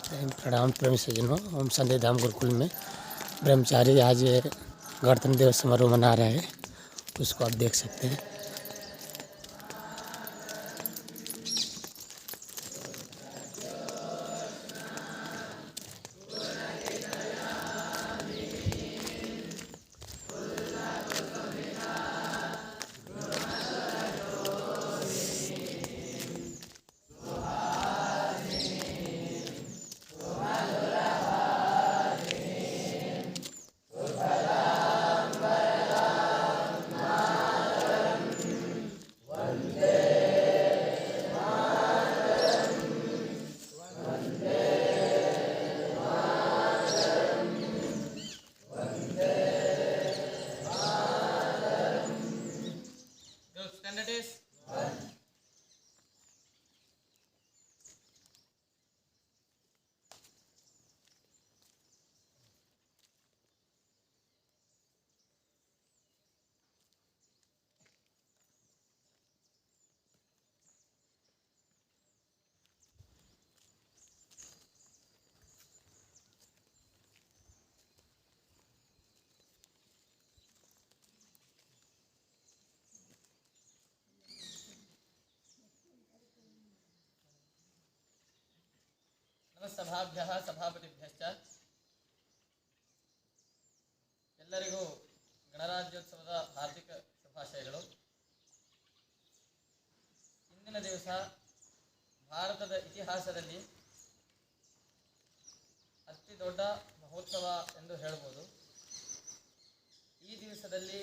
प्रणाम प्रेमी सज्जनों। ओम संध्या धाम गुरुकुल में ब्रह्मचारी आज गणतंत्र दिवस समारोह मना रहा है, उसको आप देख सकते हैं। ನಮಸ್ಸಭಾಭ್ಯಃ ಸಭಾಪತಿಭ್ಯಶ್ಚ ಎಲ್ಲರಿಗೂ ಗಣರಾಜ್ಯೋತ್ಸವದ ಹಾರ್ದಿಕ ಶುಭಾಶಯಗಳು. ಇಂದಿನ ದಿವಸ ಭಾರತದ ಇತಿಹಾಸದಲ್ಲಿ ಅತಿ ದೊಡ್ಡ ಮಹೋತ್ಸವ ಎಂದು ಹೇಳಬಹುದು. ಈ ದಿವಸದಲ್ಲಿ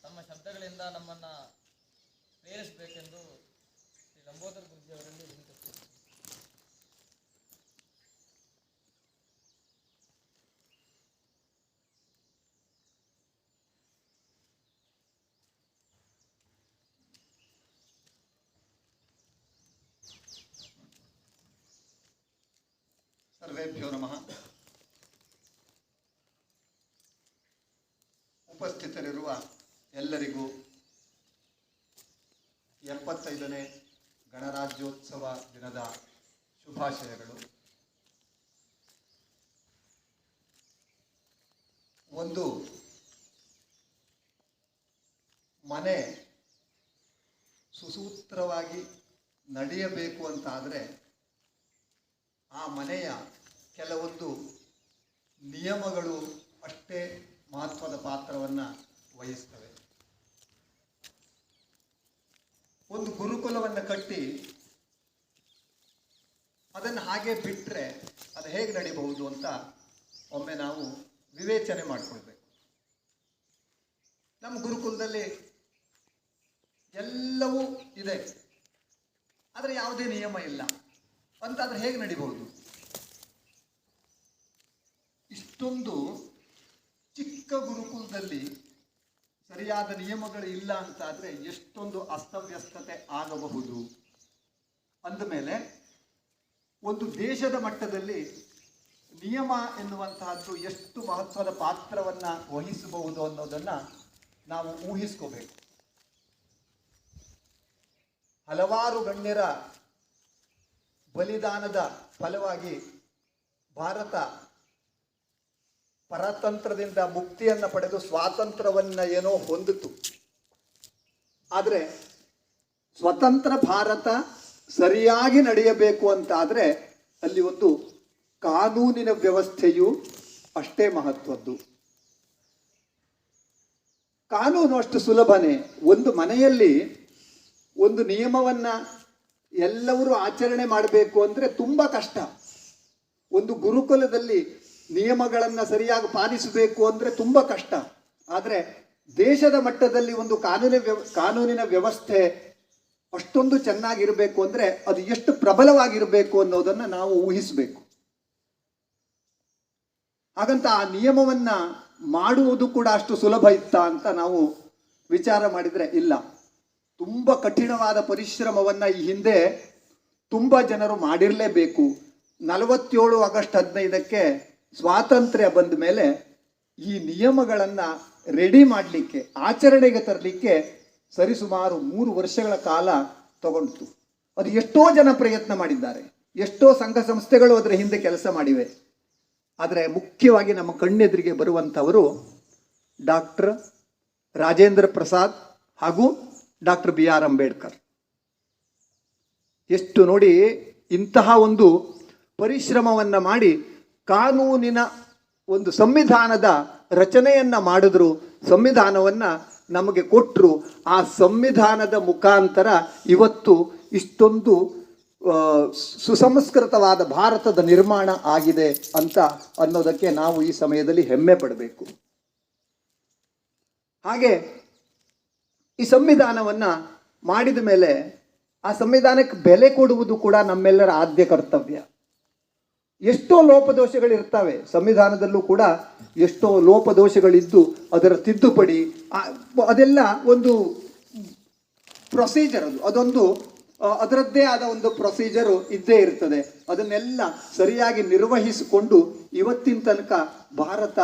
ತಮ್ಮ ಶಬ್ದಗಳಿಂದ ನಮ್ಮನ್ನು ಪ್ರೇರಿಸಬೇಕೆಂದು ಶ್ರೀ ಲಂಬೋದರ ಗುರುಜಿಯವರಲ್ಲಿ ವಿನಂತಿಸುತ್ತೇನೆ. ಸರ್ವೇಭ್ಯೋ ನಮಃ. ಉಪಸ್ಥಿತರಿರುವ ಎಲ್ಲರಿಗೂ 75ನೇ ಗಣರಾಜ್ಯೋತ್ಸವ ದಿನದ ಶುಭಾಶಯಗಳು. ಒಂದು ಮನೆ ಸುಸೂತ್ರವಾಗಿ ನಡೆಯಬೇಕು ಅಂತಾದರೆ ಆ ಮನೆಯ ಕೆಲವೊಂದು ನಿಯಮಗಳು ಅಷ್ಟೇ ಮಹತ್ವದ ಪಾತ್ರವನ್ನು ವಹಿಸ್ತವೆ. ಒಂದು ಗುರುಕುಲವನ್ನು ಕಟ್ಟಿ ಅದನ್ನು ಹಾಗೆ ಬಿಟ್ಟರೆ ಅದು ಹೇಗೆ ನಡೀಬಹುದು ಅಂತ ಒಮ್ಮೆ ನಾವು ವಿವೇಚನೆ ಮಾಡಿಕೊಳ್ಬೇಕು. ನಮ್ಮ ಗುರುಕುಲದಲ್ಲಿ ಎಲ್ಲವೂ ಇದೆ, ಆದರೆ ಯಾವುದೇ ನಿಯಮ ಇಲ್ಲ ಅಂತಾದ್ರೆ ಹೇಗೆ ನಡಿಬಹುದು? ಇಷ್ಟೊಂದು ಚಿಕ್ಕ ಗುರುಕುಲದಲ್ಲಿ ಸರಿಯಾದ ನಿಯಮಗಳು ಇಲ್ಲ ಅಂತಾದರೆ ಎಷ್ಟೊಂದು ಅಸ್ತವ್ಯಸ್ತತೆ ಆಗಬಹುದು. ಅಂದಮೇಲೆ ಒಂದು ದೇಶದ ಮಟ್ಟದಲ್ಲಿ ನಿಯಮ ಎನ್ನುವಂತಹದ್ದು ಎಷ್ಟು ಮಹತ್ವದ ಪಾತ್ರವನ್ನು ವಹಿಸಬಹುದು ಅನ್ನೋದನ್ನು ನಾವು ಊಹಿಸ್ಕೋಬೇಕು. ಹಲವಾರು ಗಣ್ಯರ ಬಲಿದಾನದ ಫಲವಾಗಿ ಭಾರತ ಪರತಂತ್ರದಿಂದ ಮುಕ್ತಿಯನ್ನು ಪಡೆದು ಸ್ವಾತಂತ್ರ್ಯವನ್ನು ಏನೋ ಹೊಂದಿತು. ಆದರೆ ಸ್ವತಂತ್ರ ಭಾರತ ಸರಿಯಾಗಿ ನಡೆಯಬೇಕು ಅಂತಾದರೆ ಅಲ್ಲಿ ಒಂದು ಕಾನೂನಿನ ವ್ಯವಸ್ಥೆಯು ಅಷ್ಟೇ ಮಹತ್ವದ್ದು. ಕಾನೂನು ಅಷ್ಟು ಸುಲಭನೇ. ಒಂದು ಮನೆಯಲ್ಲಿ ಒಂದು ನಿಯಮವನ್ನು ಎಲ್ಲರೂ ಆಚರಣೆ ಮಾಡಬೇಕು ಅಂದರೆ ತುಂಬ ಕಷ್ಟ. ಒಂದು ಗುರುಕುಲದಲ್ಲಿ ನಿಯಮಗಳನ್ನು ಸರಿಯಾಗಿ ಪಾಲಿಸಬೇಕು ಅಂದರೆ ತುಂಬ ಕಷ್ಟ. ಆದರೆ ದೇಶದ ಮಟ್ಟದಲ್ಲಿ ಒಂದು ಕಾನೂನಿನ ವ್ಯವಸ್ಥೆ ಅಷ್ಟೊಂದು ಚೆನ್ನಾಗಿರಬೇಕು ಅಂದರೆ ಅದು ಎಷ್ಟು ಪ್ರಬಲವಾಗಿರಬೇಕು ಅನ್ನೋದನ್ನು ನಾವು ಊಹಿಸಬೇಕು. ಹಾಗಂತ ಆ ನಿಯಮವನ್ನು ಮಾಡುವುದು ಕೂಡ ಅಷ್ಟು ಸುಲಭ ಇತ್ತ ಅಂತ ನಾವು ವಿಚಾರ ಮಾಡಿದರೆ ಇಲ್ಲ. ತುಂಬ ಕಠಿಣವಾದ ಪರಿಶ್ರಮವನ್ನು ಈ ಹಿಂದೆ ತುಂಬ ಜನರು ಮಾಡಿರಲೇಬೇಕು. 47 ಆಗಸ್ಟ್ 15ಕ್ಕೆ ಸ್ವಾತಂತ್ರ್ಯ ಬಂದ ಮೇಲೆ ಈ ನಿಯಮಗಳನ್ನು ರೆಡಿ ಮಾಡಲಿಕ್ಕೆ, ಆಚರಣೆಗೆ ತರಲಿಕ್ಕೆ ಸರಿಸುಮಾರು 3 ವರ್ಷಗಳ ಕಾಲ ತಗೊಂಡಿತು. ಅದು ಎಷ್ಟೋ ಜನ ಪ್ರಯತ್ನ ಮಾಡಿದ್ದಾರೆ. ಎಷ್ಟೋ ಸಂಘ ಸಂಸ್ಥೆಗಳು ಅದರ ಹಿಂದೆ ಕೆಲಸ ಮಾಡಿವೆ. ಆದರೆ ಮುಖ್ಯವಾಗಿ ನಮ್ಮ ಕಣ್ಣೆದುರಿಗೆ ಬರುವಂಥವರು ಡಾಕ್ಟರ್ ರಾಜೇಂದ್ರ ಪ್ರಸಾದ್ ಹಾಗೂ ಡಾಕ್ಟರ್ BR ಅಂಬೇಡ್ಕರ್. ಎಷ್ಟು ನೋಡಿ, ಇಂತಹ ಒಂದು ಪರಿಶ್ರಮವನ್ನು ಮಾಡಿ ಕಾನೂನಿನ ಒಂದು ಸಂವಿಧಾನದ ರಚನೆಯನ್ನು ಮಾಡಿದ್ರು, ಸಂವಿಧಾನವನ್ನು ನಮಗೆ ಕೊಟ್ಟರು. ಆ ಸಂವಿಧಾನದ ಮುಖಾಂತರ ಇವತ್ತು ಇಷ್ಟೊಂದು ಸುಸಂಸ್ಕೃತವಾದ ಭಾರತದ ನಿರ್ಮಾಣ ಆಗಿದೆ ಅಂತ ಅನ್ನೋದಕ್ಕೆ ನಾವು ಈ ಸಮಯದಲ್ಲಿ ಹೆಮ್ಮೆ ಪಡಬೇಕು. ಹಾಗೆ ಈ ಸಂವಿಧಾನವನ್ನು ಮಾಡಿದ ಮೇಲೆ ಆ ಸಂವಿಧಾನಕ್ಕೆ ಬೆಲೆ ಕೊಡುವುದು ಕೂಡ ನಮ್ಮೆಲ್ಲರ ಆದ್ಯ ಕರ್ತವ್ಯ. ಎಷ್ಟೋ ಲೋಪದೋಷಗಳಿರ್ತವೆ ಸಂವಿಧಾನದಲ್ಲೂ ಕೂಡ, ಎಷ್ಟೋ ಲೋಪದೋಷಗಳಿದ್ದು ಅದರ ತಿದ್ದುಪಡಿ ಅದೆಲ್ಲ ಒಂದು ಪ್ರೊಸೀಜರ್, ಅದೊಂದು ಅದರದ್ದೇ ಆದ ಒಂದು ಪ್ರೊಸೀಜರು ಇದ್ದೇ ಇರ್ತದೆ. ಅದನ್ನೆಲ್ಲ ಸರಿಯಾಗಿ ನಿರ್ವಹಿಸಿಕೊಂಡು ಇವತ್ತಿನ ತನಕ ಭಾರತ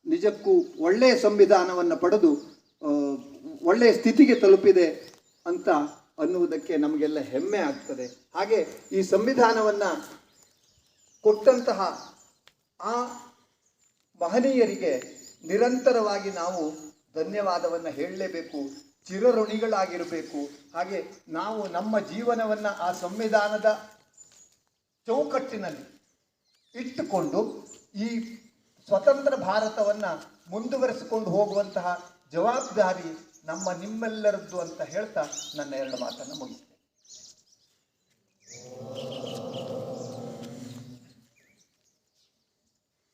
ನಿಜಕ್ಕೂ ಒಳ್ಳೆಯ ಸಂವಿಧಾನವನ್ನು ಪಡೆದು ಒಳ್ಳೆಯ ಸ್ಥಿತಿಗೆ ತಲುಪಿದೆ ಅಂತ ಅನ್ನುವುದಕ್ಕೆ ನಮಗೆಲ್ಲ ಹೆಮ್ಮೆ ಆಗ್ತದೆ. ಹಾಗೆ ಈ ಸಂವಿಧಾನವನ್ನು ಕೊಟ್ಟಂತಹ ಆ ಮಹನೀಯರಿಗೆ ನಿರಂತರವಾಗಿ ನಾವು ಧನ್ಯವಾದವನ್ನು ಹೇಳಲೇಬೇಕು, ಚಿರಋಣಿಗಳಾಗಿರಬೇಕು. ಹಾಗೆ ನಾವು ನಮ್ಮ ಜೀವನವನ್ನು ಆ ಸಂವಿಧಾನದ ಚೌಕಟ್ಟಿನಲ್ಲಿ ಇಟ್ಟುಕೊಂಡು ಈ ಸ್ವತಂತ್ರ ಭಾರತವನ್ನು ಮುಂದುವರೆಸಿಕೊಂಡು ಹೋಗುವಂತಹ ಜವಾಬ್ದಾರಿ ನಿಮ್ಮೆಲ್ಲರದ್ದು ಅಂತ ಹೇಳ್ತಾ ನನ್ನ 2 ಮಾತನ್ನು ಮುಗಿಸ್ತೇನೆ.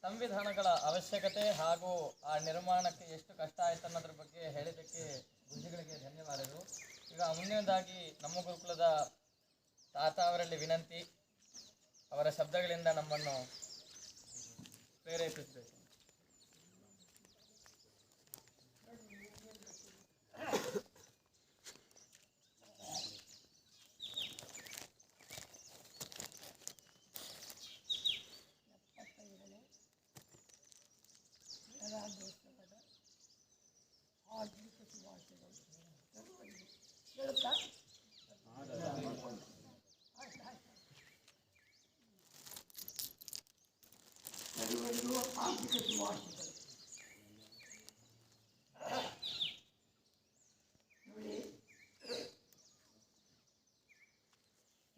ಸಂವಿಧಾನಗಳ ಅವಶ್ಯಕತೆ ಹಾಗೂ ಆ ನಿರ್ಮಾಣಕ್ಕೆ ಎಷ್ಟು ಕಷ್ಟ ಆಯ್ತು ಅನ್ನೋದ್ರ ಬಗ್ಗೆ ಹೇಳಿದ್ದಕ್ಕೆ ಗುರುಜಿಗಳಿಗೆ ಧನ್ಯವಾದಗಳು. ಈಗ ಮುಂದಿನದಾಗಿ ನಮ್ಮ ಗುರುಕುಲದ ತಾತ ಅವರಲ್ಲಿ ವಿನಂತಿ, ಅವರ ಶಬ್ದಗಳಿಂದ ನಮ್ಮನ್ನು ಪ್ರೇರೇಪಿಸಬೇಕು.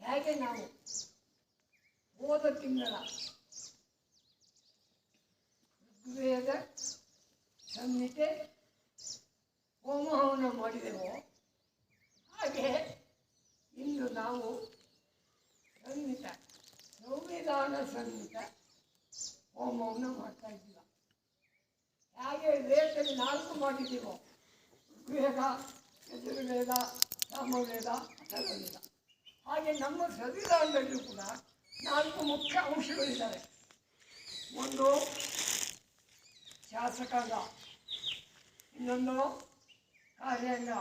ಹೇಗೆ ನಾವು ಹೋದ ತಿಂಗಳ ಋಗ್ವೇದ ಸಂಹಿತೆ ಹೋಮವನ್ನು ಮಾಡಿದೆವೋ, ಹಾಗೆ ಇಂದು ನಾವು ಸಂವಿಧಾನ ಸಂಹಿತ ಹೋಮವನ್ನು ಮಾಡ್ತಾ ಇದ್ದೀವಿ. ಹಾಗೆ ವೇದದಲ್ಲಿ 4 ಮಾಡಿದ್ದೀವೋ, ಋಗ್ವೇದ, ಯಜುರ್ವೇದ, ಸಾಮವೇದ, ಅಥರ್ವವೇದ. ಹಾಗೆ ನಮ್ಮ ಸಂವಿಧಾನದಲ್ಲೂ ಕೂಡ 4 ಮುಖ್ಯ ಅಂಶಗಳಿದ್ದಾವೆ. ಒಂದು ಶಾಸಕಾಂಗ, ಇನ್ನೊಂದು ಕಾರ್ಯಾಂಗ,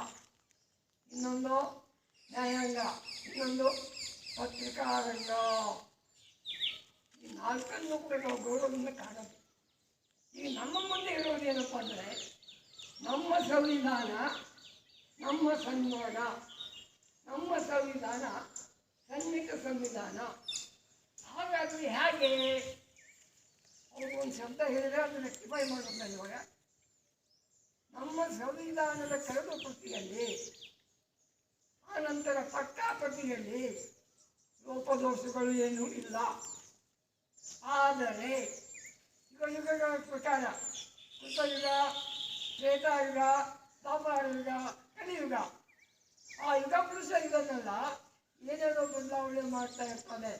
ಇನ್ನೊಂದು ನ್ಯಾಯಾಂಗ, ಇನ್ನೊಂದು ಪತ್ರಿಕಾರಂಗ. ಈ 4 ಕೂಡ ನಾವು ಗೌರವದಿಂದ ಕಾಣಬೇಕು. ಈಗ ನಮ್ಮ ಮುಂದೆ ಇರೋದೇನಪ್ಪ ಅಂದರೆ, ನಮ್ಮ ಸಂವಿಧಾನ ನಮ್ಮ ಸನ್ಮಾನ, ನಮ್ಮ ಸಂವಿಧಾನ ಸನ್ಮಿತ ಸಂವಿಧಾನ. ಹಾಗಾದರೆ ಹೇಗೆ ಅವರು ಒಂದು ಶಬ್ದ ಹೇಳಿದರೆ ಅದನ್ನು ರೆಕ್ಟಿಫೈ ಮಾಡೋದು. ಇವಾಗ ನಮ್ಮ ಸಂವಿಧಾನದ ಕರಡು ಪ್ರತಿಯಲ್ಲಿ, ಆನಂತರ ಪಟ್ಟಾಪಟ್ಟಿಯಲ್ಲಿ ಲೋಪದೋಷಗಳು ಏನೂ ಇಲ್ಲ. ಆದರೆ ಯುಗಗಳ ಪ್ರಕಾರ ಕೃತಯುಗ, ತ್ರೇತಾಯುಗ, ದ್ವಾಪರಯುಗ, ಕಲಿಯುಗ, ಆ ಯುಗ ಪುರುಷ ಇದನ್ನೆಲ್ಲ ಏನೇನೋ ಬದಲಾವಣೆ ಮಾಡ್ತಾ ಇರ್ತಾನೆ.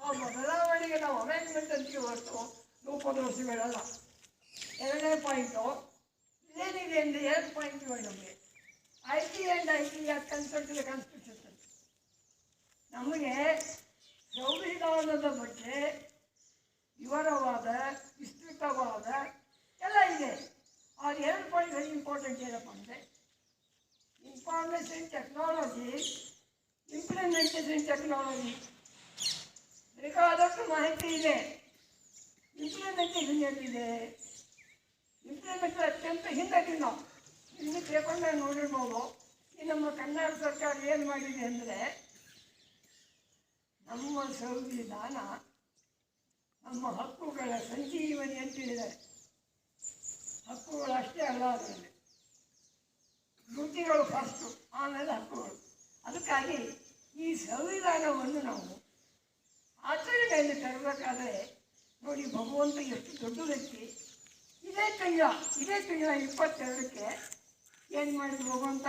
ಆ ಬದಲಾವಣೆಗೆ ನಾವು ಅಮೆಂಡ್ಮೆಂಟ್ ಅಂತೀವಿ ಹೊರತು ಲೋಪದೋಷಗಳಲ್ಲ. 2ನೇ ಪಾಯಿಂಟು ಏನಿದೆ ಅಂದರೆ 2 ಪಾಯಿಂಟ್ಗಳು ನಮಗೆ. IT and IT consult to the constitution. ನಮಗೆ ಸಂವಿಧಾನದ ಬಗ್ಗೆ ವಿವರವಾದ, ವಿಸ್ತೃತವಾದ ಎಲ್ಲ ಇದೆ. ಅದು 2 ಪಾಯಿಂಟ್ ವೆರಿ ಇಂಪಾರ್ಟೆಂಟ್. ಏನಪ್ಪ ಅಂದರೆ ಇನ್ಫಾರ್ಮೇಷನ್ ಟೆಕ್ನಾಲಜಿ, ಇಂಪ್ಲಿಮೆಂಟೇಷನ್ ಟೆಕ್ನಾಲಜಿ. ಬೇಕಾದಷ್ಟು ಮಾಹಿತಿ ಇದೆ. ಇಂಪ್ಲಿಮೆಂಟೇಷನ್ ಎಲ್ಲಿದೆ? ಇಂಪ್ಲಿಮೆಂಟೇಷನ್ ಅತ್ಯಂತ ಹಿಂದಕ್ಕೆ ನಾವು ಇಲ್ಲಿ ಪೇಪರ್ನಾಗ ನೋಡಿರ್ಬೋದು. ಈ ನಮ್ಮ ಕರ್ನಾಟಕ ಸರ್ಕಾರ ಏನು ಮಾಡಿದೆ ಅಂದರೆ, ನಮ್ಮ ಸಂವಿಧಾನ ನಮ್ಮ ಹಕ್ಕುಗಳ ಸಂಜೀವನಿ ಅಂತ ಹೇಳಿದ್ದಾರೆ. ಹಕ್ಕುಗಳು ಅಷ್ಟೇ ಅಲ್ಲ, ಅದರಲ್ಲಿ ದುಡ್ಡಿಗಳು ಫಸ್ಟು, ಆಮೇಲೆ ಹಕ್ಕುಗಳು. ಅದಕ್ಕಾಗಿ ಈ ಸಂವಿಧಾನವನ್ನು ನಾವು ಆಚರಣೆಯಲ್ಲಿ ತರಬೇಕಾದ್ರೆ ನೋಡಿ, ಭಗವಂತ ಎಷ್ಟು ದೊಡ್ಡ ವ್ಯಕ್ತಿ. ಇದೇ ತಿಂಗಳ 22ಕ್ಕೆ ಏನು ಮಾಡಿದ ಭಗವಂತ?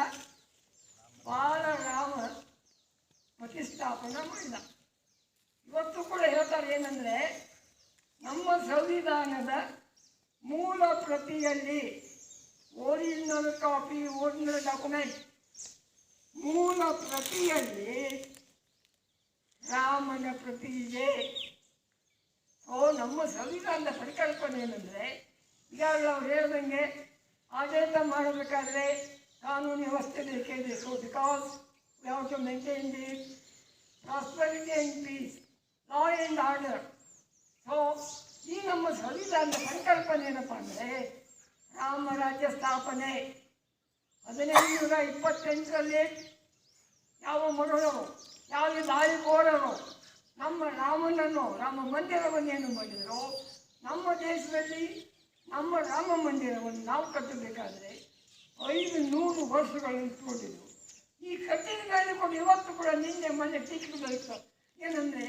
ಬಾಲರಾಮ ಪ್ರತಿಷ್ಠಾಪನೆ ಮಾಡಿದ. ಇವತ್ತು ಕೂಡ ಹೇಳ್ತಾರೆ ಏನಂದರೆ, ನಮ್ಮ ಸಂವಿಧಾನದ ಮೂಲ ಪ್ರತಿಯಲ್ಲಿ ಒರಿಜಿನಲ್ ಕಾಪಿ, ಒರಿಜಿನಲ್ ಡಾಕ್ಯುಮೆಂಟ್, ಮೂಲ ಪ್ರತಿಯಲ್ಲಿ ರಾಮನ ಪ್ರತಿ ಇದೆ. ನಮ್ಮ ಸಂವಿಧಾನದ ಪರಿಕಲ್ಪನೆ ಏನಂದರೆ, ಈಗಾಗಲೇ ಅವ್ರು ಹೇಳ್ದಂಗೆ ಆಡಳಿತ ಮಾಡಬೇಕಾದ್ರೆ ಕಾನೂನು ವ್ಯವಸ್ಥೆ ಬೇಕೇ ಬೇಕು. Because we have to maintain the prosperity and peace, law and order. So ಈ ನಮ್ಮ ಸಂವಿಧಾನದ ಪರಿಕಲ್ಪನೆ ಏನಪ್ಪ ಅಂದರೆ, ರಾಮರಾಜ್ಯ ಸ್ಥಾಪನೆ 1528ರಲ್ಲಿ ಯಾವ ಮೊದಲರು, ಯಾವ ದಾಳಿಕೋರರು ನಮ್ಮ ರಾಮನನ್ನು, ರಾಮ ಮಂದಿರವನ್ನೇನು ಮಾಡಿದರು, ನಮ್ಮ ದೇಶದಲ್ಲಿ ನಮ್ಮ ರಾಮ ಮಂದಿರವನ್ನು ನಾವು ಕಟ್ಟಬೇಕಾದ್ರೆ 500 ವರ್ಷಗಳನ್ನು ಇಟ್ಕೊಂಡಿದ್ದು. ಈ ಕಟ್ಟಿಗೆಗಳನ್ನು ಕೂಡ ಇವತ್ತು ಕೂಡ ನಿನ್ನೆ ಮೊನ್ನೆ ಟೀಕೆಗಳಿತ್ತು. ಏನಂದರೆ,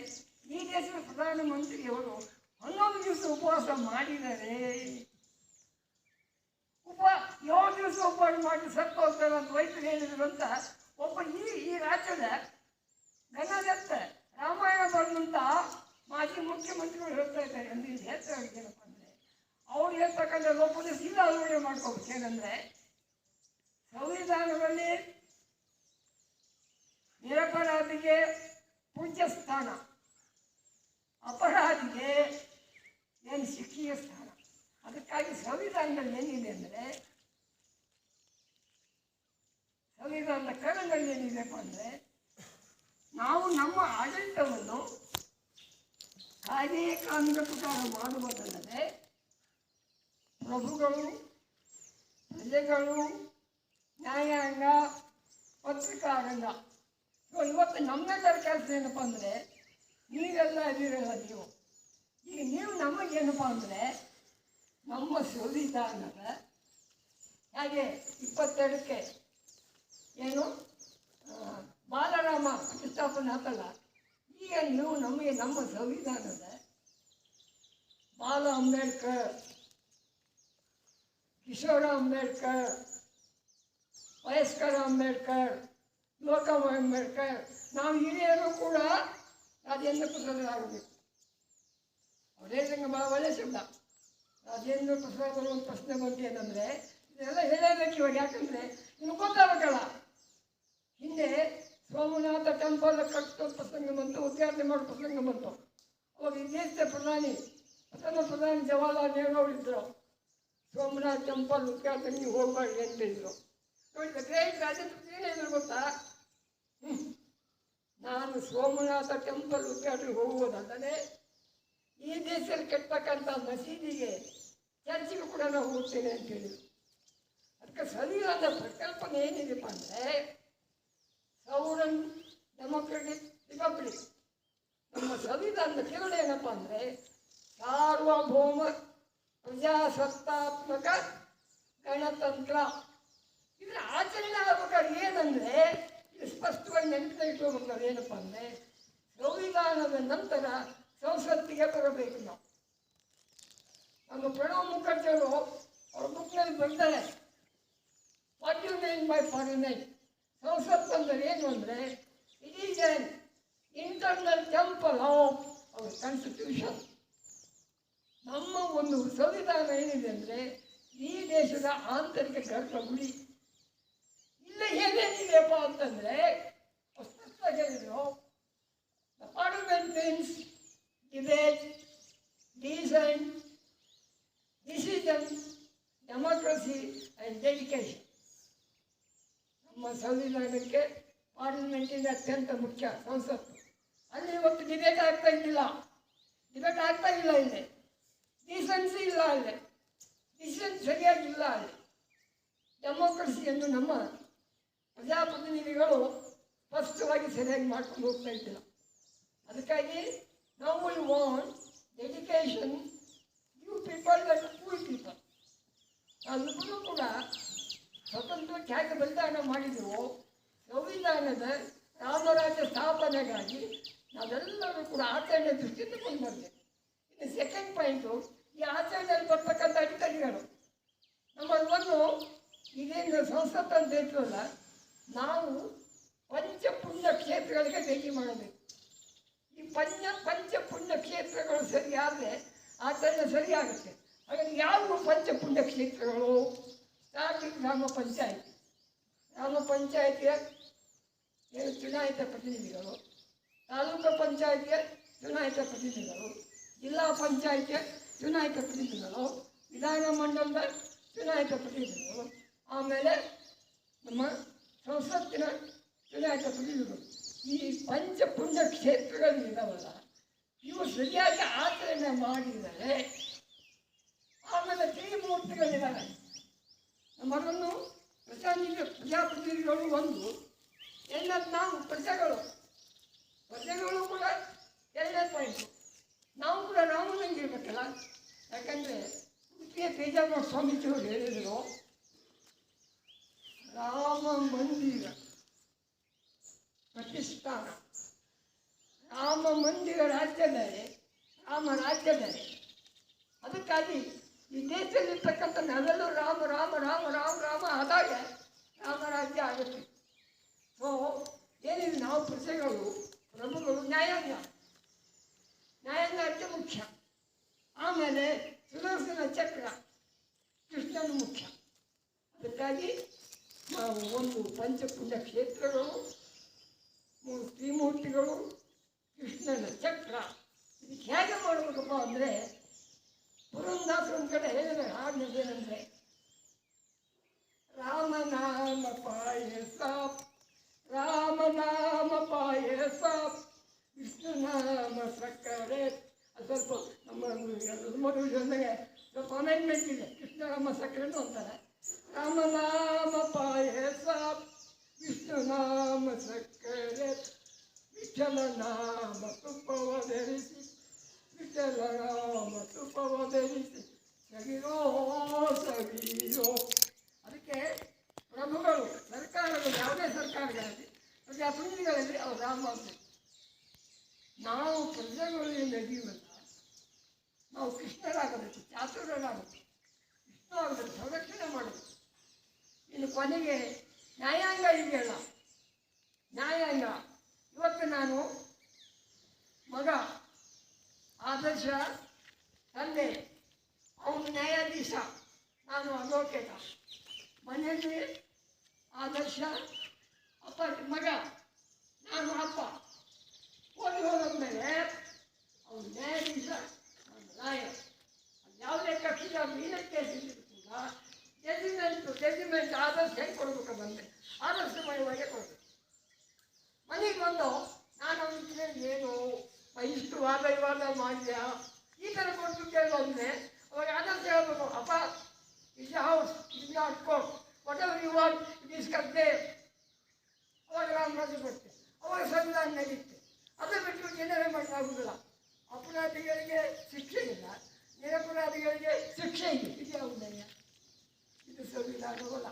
ಈ ದೇಶದ ಪ್ರಧಾನಮಂತ್ರಿಯವರು 11 ದಿವಸ ಉಪವಾಸ ಮಾಡಿದ್ದಾರೆ. 7 ದಿವಸ ಉಪವಾಸ ಮಾಡಿ ಸತ್ತು ಹೋಗ್ತಾರೆ ಅಂತ ವೈದ್ಯರು ಹೇಳಿದ್ರು ಅಂತ ಒಬ್ಬ ಈ ರಾಜ್ಯದ ಘನದತ್ತ ರಾಮಾಯಣ ಬರೆದಂಥ ಮಾಜಿ ಮುಖ್ಯಮಂತ್ರಿಗಳು ಹೇಳ್ತಾ ಇದ್ದಾರೆ. ಅಂದರೆ ಇದು ಹೇಳ್ತಾರೇನಪ್ಪ ಅಂದರೆ, ಅವ್ರು ಹೇಳ್ತಕ್ಕಂಥ ಲೋಪದ ಸೀದಾ ಅಳವಡಿಕೆ ಮಾಡ್ಕೋಬೇಕು. ಏನಂದರೆ, ಸಂವಿಧಾನದಲ್ಲಿ ನಿರಪರಾಧಿಗೆ ಪೂಜ್ಯ ಸ್ಥಾನ, ಅಪರಾಧಿಗೆ ಏನು ಶಿಕ್ಷೆಯ ಸ್ಥಾನ. ಅದಕ್ಕಾಗಿ ಸಂವಿಧಾನದಲ್ಲಿ ಏನಿದೆ ಅಂದರೆ, ಸಂವಿಧಾನದ ಕರದಲ್ಲಿ ಏನಿದೆಪ್ಪ ಅಂದರೆ, ನಾವು ನಮ್ಮ ಆಡಳಿತವನ್ನು ಕಾಯ್ದೆ ಕಾನೂನಿನ ಪ್ರಕಾರ ಮಾಡುವುದಲ್ಲದೆ ಪ್ರಭುಗಳು, ಪ್ರಜೆಗಳು, ನ್ಯಾಯಾಂಗ, ಪತ್ರಿಕಾರಂಗ, ಇವತ್ತು ನಮ್ಮೆಲ್ಲರ ಕೆಲಸ ಏನಪ್ಪ ಅಂದರೆ, ನೀವೆಲ್ಲ ಅದಿರಲ್ಲ ನೀವು. ಈಗ ನೀವು ನಮಗೇನಪ್ಪ ಅಂದರೆ, ನಮ್ಮ ಸಂವಿಧಾನದ ಹಾಗೆ 22ಕ್ಕೆ ಏನು ಬಾಲರಾಮ ಪ್ರತಿಷ್ಠಾಪನೆ ಆತಲ್ಲ, ಈಗ ನೀವು ನಮಗೆ ನಮ್ಮ ಸಂವಿಧಾನದ ಬಾಲ ಅಂಬೇಡ್ಕರ್, ಕಿಶೋರ ಅಂಬೇಡ್ಕರ್, ವಯಸ್ಕರ ಅಂಬೇಡ್ಕರ್, ಲೋಕಮ ಅಂಬೇಡ್ಕರ್, ನಾವು ಹಿರಿಯರು ಕೂಡ ರಾಜೇಂದ್ರ ಪ್ರಸಾದರಾಗಬೇಕು. ಅವರೇ ಸಂಗ ಭಾಳ ಒಳ್ಳೆ ಶಬ್ದ. ರಾಜೇಂದ್ರ ಪ್ರಸಾದ್ ಅವರು ಒಂದು ಪ್ರಶ್ನೆ ಬಂತು ಏನಂದರೆ, ಇದೆಲ್ಲ ಹೇಳಬೇಕು ಇವಾಗ. ಯಾಕಂದರೆ ನಿಮ್ಗೆ ಗೊತ್ತಾಗಬೇಕಲ್ಲ, ಹಿಂದೆ ಸೋಮನಾಥ ಟೆಂಪಲ್ ಕಟ್ಟೋ ಪ್ರಸಂಗ ಬಂತು, ಉದ್ಘಾಟನೆ ಮಾಡೋ ಪ್ರಸಂಗ ಬಂತು. ಅವಾಗ ಈ ದೇಶದ ಪ್ರಥಮ ಪ್ರಧಾನಿ ಜವಾಹರ್ಲಾಲ್ ನೆಹರು ಅವರಿದ್ದರು. ಸೋಮನಾಥ ಟೆಂಪಲ್ ಉದ್ಘಾಟನೆಗೆ ಹೋಗಬಾರ್ದು ಅಂತ ಹೇಳಿದರು. ನೋಡಿದ ಗ್ರೇಟ್ ರಾಜೇಂದ್ರ ಏನು ಹೇಳಿದ್ರು ಗೊತ್ತಾ? ನಾನು ಸೋಮನಾಥ ಟೆಂಪಲ್ ಉದ್ಘಾಟನೆಗೆ ಹೋಗುವುದಲ್ಲದೆ ಈ ದೇಶದಲ್ಲಿ ಕೆಟ್ಟತಕ್ಕಂಥ ಮಸೀದಿಗೆ, ಚರ್ಚಿಗೂ ಕೂಡ ನಾವು ಹೋಗ್ತೇನೆ ಅಂತ ಹೇಳಿದರು. ಅದಕ್ಕೆ ಸಂವಿಧಾನದ ಪರಿಕಲ್ಪನೆ ಏನಿದೆಪ್ಪ ಅಂದರೆ, ಸೌರನ್ ಡೆಮೊಕ್ರೆಟಿಕ್ ರಿಪಬ್ಲಿಕ್. ನಮ್ಮ ಸಂವಿಧಾನದ ಕೆಳಗಡೆ ಏನಪ್ಪ ಅಂದರೆ, ಸಾರ್ವಭೌಮ ಪ್ರಜಾಸತ್ತಾತ್ಮಕ ಗಣತಂತ್ರ. ಇದರ ಆಚರಣೆ ಆಗಬೇಕಾದ್ರೆ ಏನಂದರೆ, ಇದು ಸ್ಪಷ್ಟವಾಗಿ ನೆನಪಿನ ಇಟ್ಕೋಬೇಕಾದ್ರೆ ಏನಪ್ಪ ಅಂದರೆ, ಸಂವಿಧಾನದ ನಂತರ ಸಂಸತ್ತಿಗೆ ಬರಬೇಕು ನಾವು. ನಮ್ಮ ಪ್ರಣವ್ ಮುಖರ್ಜಿಯವರು ಅವ್ರ ಬುಕ್ನಲ್ಲಿ ಬರ್ತಾರೆ, what you mean by parliament. ಸಂಸತ್ ಅಂದರೆ ಏನು ಅಂದರೆ, it is an internal temple of our constitution. ನಮ್ಮ ಒಂದು ಸಂವಿಧಾನ ಏನಿದೆ ಅಂದರೆ, ಈ ದೇಶದ ಆಂತರಿಕ ಗರ್ಭಗುಡಿ. ಇಲ್ಲ ಏನೇನಿದೆಯಪ್ಪ ಅಂತಂದರೆ, ಸ್ಪಷ್ಟವಾಗಿ ಹೇಳಿದ್ರು, the parliament means debate, design, decision, democracy and dedication. ನಮ್ಮ ಸಂವಿಧಾನಕ್ಕೆ ಪಾರ್ಲಿಮೆಂಟಿಂದ ಅತ್ಯಂತ ಮುಖ್ಯ ಸಂಸತ್ತು. ಅಲ್ಲಿ ಇವತ್ತು ಡಿಬೇಟ್ ಆಗ್ತಾ ಇಲ್ಲ ಇಲ್ಲಿ. ಡಿಸೆನ್ಸಿ ಇಲ್ಲ ಅಲ್ಲಿ, ಡಿಸಿಷನ್ ಸರಿಯಾಗಿಲ್ಲ ಅಲ್ಲಿ. ಡೆಮೋಕ್ರಸಿಯನ್ನು ನಮ್ಮ ಪ್ರಜಾಪ್ರತಿನಿಧಿಗಳು ಸ್ಪಷ್ಟವಾಗಿ ಸರಿಯಾಗಿ ಮಾಡ್ಕೊಂಡು ಹೋಗ್ತಾ ಇದ್ದಿಲ್ಲ. ಅದಕ್ಕಾಗಿ ನಾವು we want education you people that poor people. ನಾವಿಬ್ಬರೂ ಕೂಡ ಸ್ವತಂತ್ರಕ್ಕೆ ಹೇಗೆ ಬಲಿದಾನ ಮಾಡಿದೆವು, ಸಂವಿಧಾನದ ರಾಮರಾಜ್ಯ ಸ್ಥಾಪನೆಗಾಗಿ ನಾವೆಲ್ಲರೂ ಕೂಡ ಆಚರಣೆ ದೃಷ್ಟಿಯಿಂದ ಕೊಂಡು ಬರಬೇಕು. ಇನ್ನು ಸೆಕೆಂಡ್ ಪಾಯಿಂಟು, ಈ ಆಚರಣೆಯಲ್ಲಿ ಬರ್ತಕ್ಕಂಥ ಅಧಿಕಾರಿಗಳು. ನಂಬರ್ 1, ಇದೇನು ಸಂಸತ್ ಅಂತ ಹೇಳ್ತೀವಲ್ಲ, ನಾವು ಪಂಚಪುಣ್ಯ ಕ್ಷೇತ್ರಗಳಿಗೆ ಭೇಟಿ ಮಾಡಬೇಕು. ಈ ಪಂಚಪುಣ್ಯ ಕ್ಷೇತ್ರಗಳು ಸರಿಯಾದರೆ ಆಚರಣೆ ಸರಿಯಾಗುತ್ತೆ. ಹಾಗಾಗಿ ಯಾವ ಪಂಚಪುಣ್ಯ ಕ್ಷೇತ್ರಗಳು? ಸ್ಟಾರ್ಟಿಂಗ್ ಗ್ರಾಮ ಪಂಚಾಯಿತಿಯ ಚುನಾಯಿತ ಪ್ರತಿನಿಧಿಗಳು, ತಾಲೂಕು ಪಂಚಾಯಿತಿಯ ಚುನಾಯಿತ ಪ್ರತಿನಿಧಿಗಳು, ಜಿಲ್ಲಾ ಪಂಚಾಯಿತಿಯ ಚುನಾಯಿತ ಪ್ರತಿನಿಧಿಗಳು, ವಿಧಾನಮಂಡಲದ ಚುನಾಯಿತ ಪ್ರತಿನಿಧಿಗಳು, ಆಮೇಲೆ ನಮ್ಮ ಸಂಸತ್ತಿನ ಚುನಾಯಿತ ಪ್ರತಿನಿಧಿಗಳು. ಈ ಪಂಚಪುಣ್ಯ ಕ್ಷೇತ್ರಗಳು ಇದಾವಲ್ಲ, ಇವು ಸರಿಯಾಗಿ ಆಚರಣೆ ಮಾಡಿದರೆ ಆಮೇಲೆ ತ್ರಿಮೂರ್ತಿಗಳಿದ್ದಾರೆ. ನಮ್ಮನ್ನು ಪ್ರಜಾಪ್ರತಿನಿಧಿಗಳು ಒಂದು, ಎಲ್ಲರೂ ನಾವು ಪ್ರಜೆಗಳು ಕೂಡ ಎರಡನೇ ಪಾಯಿಂಟು. ನಾವು ಕೂಡ ರಾಮನಂಗಿರ್ಬೇಕಲ್ಲ. ಯಾಕಂದರೆ ಉಡುಪಿಯ ಪೇಜಾವರ ಸ್ವಾಮೀಜಿಯವರು ಹೇಳಿದರು, ರಾಮ ಮಂದಿರ ಪ್ರತಿಷ್ಠಾನ, ರಾಮ ಮಂದಿರ ರಾಜ್ಯ ಬೇರೆ, ರಾಮ ರಾಜ್ಯ ಬೇರೆ. ಅದಕ್ಕಾಗಿ ಈ ದೇಶದಲ್ಲಿರ್ತಕ್ಕಂಥ ನಾವೆಲ್ಲರೂ ರಾಮ ರಾಮ ರಾಮ ರಾಮ ರಾಮ ಆದಾಗ ರಾಮರಾಜ್ಯ ಆಗುತ್ತೆ. ಸೊ ಏನಿದೆ, ನಾವು ಪ್ರಜೆಗಳು, ಪ್ರಭುಗಳು, ನ್ಯಾಯಾಂಗ ಅತ್ಯ ಮುಖ್ಯ. ಆಮೇಲೆ ಸುದರ್ಶನ ಚಕ್ರ ಕೃಷ್ಣನ ಮುಖ್ಯ. ಅದಕ್ಕಾಗಿ ನಾವು ಒಂದು ಪಂಚಪುಣ್ಯ ಕ್ಷೇತ್ರಗಳು, 3 ತ್ರಿಮೂರ್ತಿಗಳು, ಕೃಷ್ಣನ ಚಕ್ರ. ಇದಕ್ಕೆ ಹೇಗೆ ಮಾಡಬೇಕಪ್ಪ ಅಂದರೆ, ಪುರಂದಾಸರ ಒಂದು ಕಡೆ ಹೇಳಿದರೆ ಹಾಡಿನದೇನೆಂದರೆ, ರಾಮನಾಮ ಪಾಯಸ ರಾಮನಾಮ ಪಾಯಸ ವಿಷ್ಣುನಾಮ ಸಕ್ಕರೆ. ಅದು ಸ್ವಲ್ಪ ನಮ್ಮ ಮದುವೆಗೆ ಸ್ವಲ್ಪ ಅಮೆಂಡ್ಮೆಂಟ್ ಇದೆ. ಕೃಷ್ಣನಾಮ ಸಕ್ಕರೆನೂ ಅಂತಾರೆ. ರಾಮನಾಮ ಪಾಯಸ ವಿಷ್ಣುನಾಮ ಸಕ್ಕರೆ ವಿಠಲ ನಾಮ ತುಪ್ಪವ ಧರಿಸಿ, ವಿಠಲ ನಾಮ ತುಪ್ಪವ ಧರಿಸಿ ಸಗಿರೋ ಸಗಿರೋ. ಅದಕ್ಕೆ ಪ್ರಭುಗಳು, ಸರ್ಕಾರಗಳು, ಯಾವುದೇ ಸರ್ಕಾರಗಳಲ್ಲಿ, ಪ್ರಜಾಪ್ರತಿನಿಧಿಗಳಲ್ಲಿ ಅವರು ರಾಮ ಆಗಬೇಕು. ನಾವು ಪ್ರಜೆಗಳಲ್ಲಿ ನಡೆಯುವಲ್ಲ, ನಾವು ಕೃಷ್ಣರಾಗಬೇಕು, ಚಾತುರ್ಯರಾಗಬೇಕು, ಕೃಷ್ಣ ಆಗಬೇಕು, ಸಂರಕ್ಷಣೆ ಮಾಡಬೇಕು. ಇನ್ನು ಕೊನೆಗೆ ನ್ಯಾಯಾಂಗ ಇದೆಯಲ್ಲ, ನ್ಯಾಯಾಂಗ. ಇವತ್ತು ನಾನು ಮಗ ಆದರ್ಶ, ತಂದೆ ಅವನು ನ್ಯಾಯಾಧೀಶ, ನಾನು ಅಡ್ವೊಕೇಟ. ಮನೆಯಲ್ಲಿ ಆದರ್ಶ ಅಪ್ಪ ಮಗ, ನಾನು ಅಪ್ಪ. ಓದಿ ಹೋದ್ಮೇಲೆ ಅವನು ನ್ಯಾಯಾಧೀಶ, ಅವನು ಲಾಯರ್. ಅದು ಯಾವುದೇ ಕಕ್ಷಿಯ ಮೀನ ಕೇಸಿದ್ರು ಕೂಡ ಜಡ್ಜಿಮೆಂಟ್ ಆದರ್ಶ ಹೆಂಗೆ ಕೊಡಬೇಕು ಬಂದರೆ ಆದರ್ಶಮಯವಾಗಿ ಕೊಡಬೇಕು. ಮನೆಗೆ ಬಂದು ನಾನು ಅವನಿಗೆ ಏನು ಇಷ್ಟು ವಾದ ಮಾಡಿದ್ಯಾ ಈ ಥರ ಕೊಟ್ಟು ಕೇಳೋದ್ರೆ ಅವಾಗ ಆದರ್ಶ ಹೇಳ್ಬೇಕು, ಅಪ್ಪ is house is not court, whatever you want it is ಕರ್ತೆ. ಅವಾಗ ರಾಮರಾಜ್ಯ ಕೊಡ್ತೆ, ಅವಾಗ ಸಂವಿಧಾನ ನಡೀತೆ. ಅದರ ಬಿಟ್ಟು ಜನರೇ ಮಾಡೋಕ್ಕಾಗುವುದಿಲ್ಲ. ಅಪರಾಧಿಗಳಿಗೆ ಶಿಕ್ಷೆ ಇಲ್ಲ, ನಿರಪರಾಧಿಗಳಿಗೆ ಶಿಕ್ಷೆ ಇದೆ. ಇದು ಯಾವುದಯ್ಯ? ಇದು ಸಂವಿಧಾನವಲ್ಲ,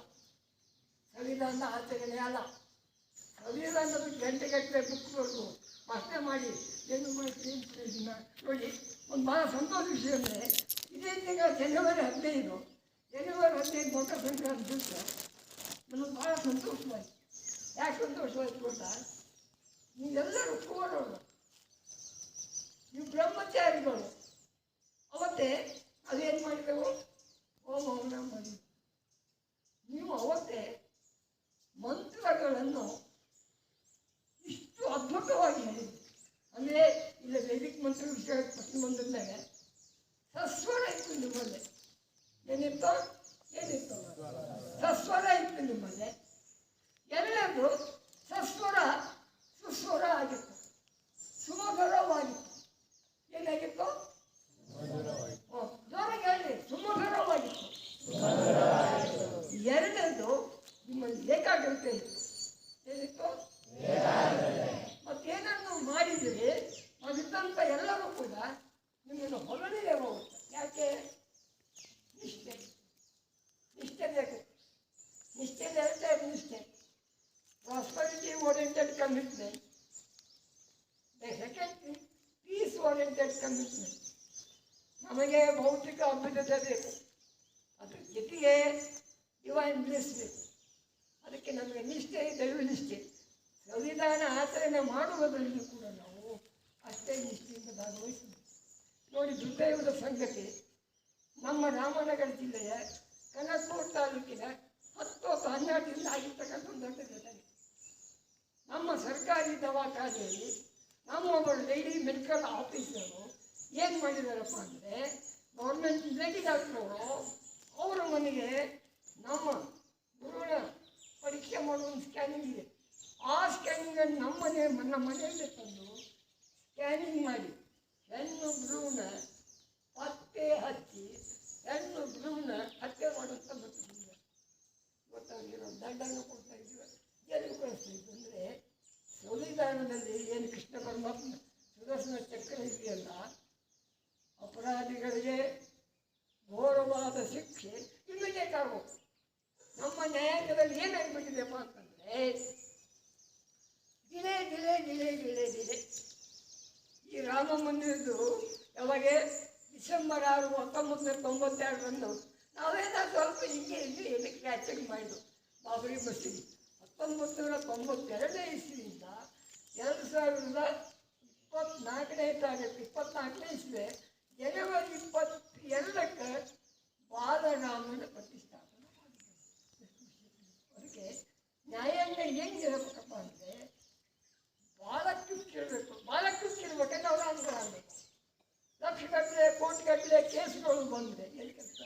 ಸಂವಿಧಾನದ ಆಚರಣೆ ಅಲ್ಲ. ಸಂವಿಧಾನದ ಗಂಟೆಗಟ್ಟಲೆ ಬುಕ್ ಬರೆದು ಭಾಷಣ ಮಾಡಿ ಏನು ಮಾಡಿ ನೋಡಿ. ಒಂದು ಭಾಳ ಸಂತೋಷ ವಿಷಯ ಅಂದರೆ, ಇದೇ ತಿಂಗಳ ಜನವರಿ 15 ಮಕರ ಸಂಕ್ರಾಂತಿ ದಿವಸ ನಮಗೆ ಭಾಳ ಸಂತೋಷವಾಯಿತು. ಯಾಕೆ ಸಂತೋಷವಾಯಿತು ಗೊತ್ತಾ? ನೀವೆಲ್ಲರೂ ಕೂಡೋರು, ನೀವು ಬ್ರಹ್ಮಚಾರಿಗಳು. ಅವತ್ತೇ ಅದೇನು ಮಾಡಿದೆವು? ಹೋಮವನ್ನು ಮಾಡಿದೆವು. ನೀವು ಅವತ್ತೇ ಮಂತ್ರಗಳನ್ನು ಇಷ್ಟು ಅದ್ಭುತವಾಗಿ ಹೇಳಿದ್ವಿ. ಅಂದರೆ ಇಲ್ಲ ವೈದಿಕ ಮಂತ್ರ ವಿಷಯ ಪಟ್ಟಿ ಬಂದಾಗ ಸಸ್ವರ ಇತ್ತು ನಿಮ್ಮಲ್ಲೇ. ಏನಿತ್ತು ಸಸ್ವರ ಇತ್ತು ನಿಮ್ಮಲ್ಲೇ. ಎರಡನೇದು ಸಸ್ವರ ಸುಸ್ವರ ಆಗಿತ್ತು, ಸುಮಧುರವಾಗಿತ್ತು. ಏನಾಗಿತ್ತು? ಜೋರಾಗಿ ಹೇಳಿ, ಸುಮಧುರವಾಗಿತ್ತು. ಎರಡನೇದು ನಿಮ್ಮಲ್ಲಿ ಏಕಾಗ್ರತೆ ಇತ್ತು. ಏನಿತ್ತು? ಮತ್ತೇನನ್ನು ಮಾಡಿದರೆ ಕೂಡ ನಿಮ್ಮನ್ನು ಹೊರಡಿದೆ ಹೋಗುತ್ತೆ. ಯಾಕೆ? ನಿಷ್ಠೆ. ನಿಷ್ಠೆ ಬೇಕು. ನಿಷ್ಠೆ ಎರಡು ನಿಷ್ಠೆ. Prosperity oriented commitment. The second peace oriented commitment. ನಮಗೆ ಭೌತಿಕ ಅಭ್ಯುದಯ ಬೇಕು, ಅದ್ರ ಜೊತೆಗೆ ಡಿವೈನ್ ಬ್ಲೆಸ್ ಬೇಕು. ಅದಕ್ಕೆ ನಮಗೆ ನಿಷ್ಠೆ, ದೈವ ನಿಷ್ಠೆ. ಸಂವಿಧಾನ ಆಚರಣೆ ಮಾಡುವುದರಲ್ಲಿ ಕೂಡ ನಾವು ಅಷ್ಟೇ ನಿಷ್ಠೆಯಿಂದ ಭಾಗವಹಿಸಬೇಕು. ನೋಡಿ, ದುರ್ದೈವದ ಸಂಗತಿ, ನಮ್ಮ ರಾಮನಗರ ಜಿಲ್ಲೆಯ ಕನಕಪುರ ತಾಲೂಕಿನ 10-12 ಆಗಿರ್ತಕ್ಕಂಥ ಒಂದು ದೊಡ್ಡ ಘಟನೆ. ನಮ್ಮ ಸರ್ಕಾರಿ ದವಾಖಾನೆಯಲ್ಲಿ ನಮ್ಮೊಬ್ಬರು ಲೇಡಿ ಮೆಡಿಕಲ್ ಆಫೀಸರು ಏನು ಮಾಡಿದಾರಪ್ಪ ಅಂದರೆ, ಗೌರ್ಮೆಂಟ್ ಲೇಡಿ ಡಾಕ್ಟ್ರವರು ಅವರ ಮನೆಗೆ ನಮ್ಮ ಭ್ರೂಣ ಪರೀಕ್ಷೆ ಮಾಡುವ ಒಂದು ಸ್ಕ್ಯಾನಿಂಗ್ ಇದೆ. ಆ ಸ್ಕ್ಯಾನಿಂಗನ್ನು ನಮ್ಮ ಮನೆಯಲ್ಲೇ ತಂದು ಸ್ಕ್ಯಾನಿಂಗ್ ಮಾಡಿ ಹೆಣ್ಣು ಭ್ರೂಣ ಪತ್ತೆ ಹಚ್ಚಿ ಹೆಣ್ಣು ಭ್ರೂಣ ಹತ್ಯೆ ಮಾಡುವಂಥ ಗೊತ್ತಿಲ್ಲ. ಗೊತ್ತಾಗಿರೋ ದಂಡನ್ನು ಕೊಡ್ತಾ ಇದ್ದೀವಿ, ಜೈಲಿಗೆ ಕಳಿಸ್ತಾ ಇದ್ವಿ. ಅಂದರೆ ಸಂವಿಧಾನದಲ್ಲಿ ಏನು ಕೃಷ್ಣ ಪರಮಾತ್ಮ ಸುದರ್ಶನ ಚಕ್ರ ಇದೆಯಲ್ಲ, ಅಪರಾಧಿಗಳಿಗೆ ಘೋರವಾದ ಶಿಕ್ಷೆ ಇಮಿಡಿಯೇಟ್ ಆಗಬೇಕು. ನಮ್ಮ ನ್ಯಾಯಾಂಗದಲ್ಲಿ ಏನಾಗ್ಬಿಟ್ಟಿದೆಪ್ಪ ಅಂತಂದರೆ, delay delay delay delay delay. ಈ ರಾಮ ಮಂದಿರದ್ದು ಯಾವಾಗ ಡಿಸೆಂಬರ್ 6, 1992 ನಾವೇನೋ ಸ್ವಲ್ಪ ಹಿಂಗೆ ಇಲ್ಲಿ ಕ್ಯಾಚಿಂಗ್ ಮಾಡಿದ್ದು ಬಾಬರಿ ಮಸೀದಿ. 1992 ಇಸ್ವಿಯಿಂದ 2024ನೇ ತಾರೀಕು 24ನೇ ಇಸ್ವಿ ಜನವರಿ 22ಕ್ಕೆ ಬಾಲರಾಮನ ಪ್ರತಿಷ್ಠಾಪನೆ ಮಾಡಿದ್ದಾರೆ. ಅದಕ್ಕೆ ನ್ಯಾಯಾಂಗ ಹೆಂಗಿರಬೇಕಪ್ಪ ಅಂದರೆ, ಭಾಳ ಕ್ಯುಕ್ಕಿರಬೇಕು. ಭಾಳ ಕ್ಯುಕ್ಕಿರ್ಬೇಕಂದ್ರೆ ಅವ್ರು ಅನುಗ್ರಹ ಆಗಬೇಕು. ಲಕ್ಷಗಟ್ಟಲೆ ಕೋಟಿಗಟ್ಟಲೆ ಕೇಸ್ಗಳು ಬಂದಿದೆ. ಎಲ್ಲಿ ಕೆಲಸ?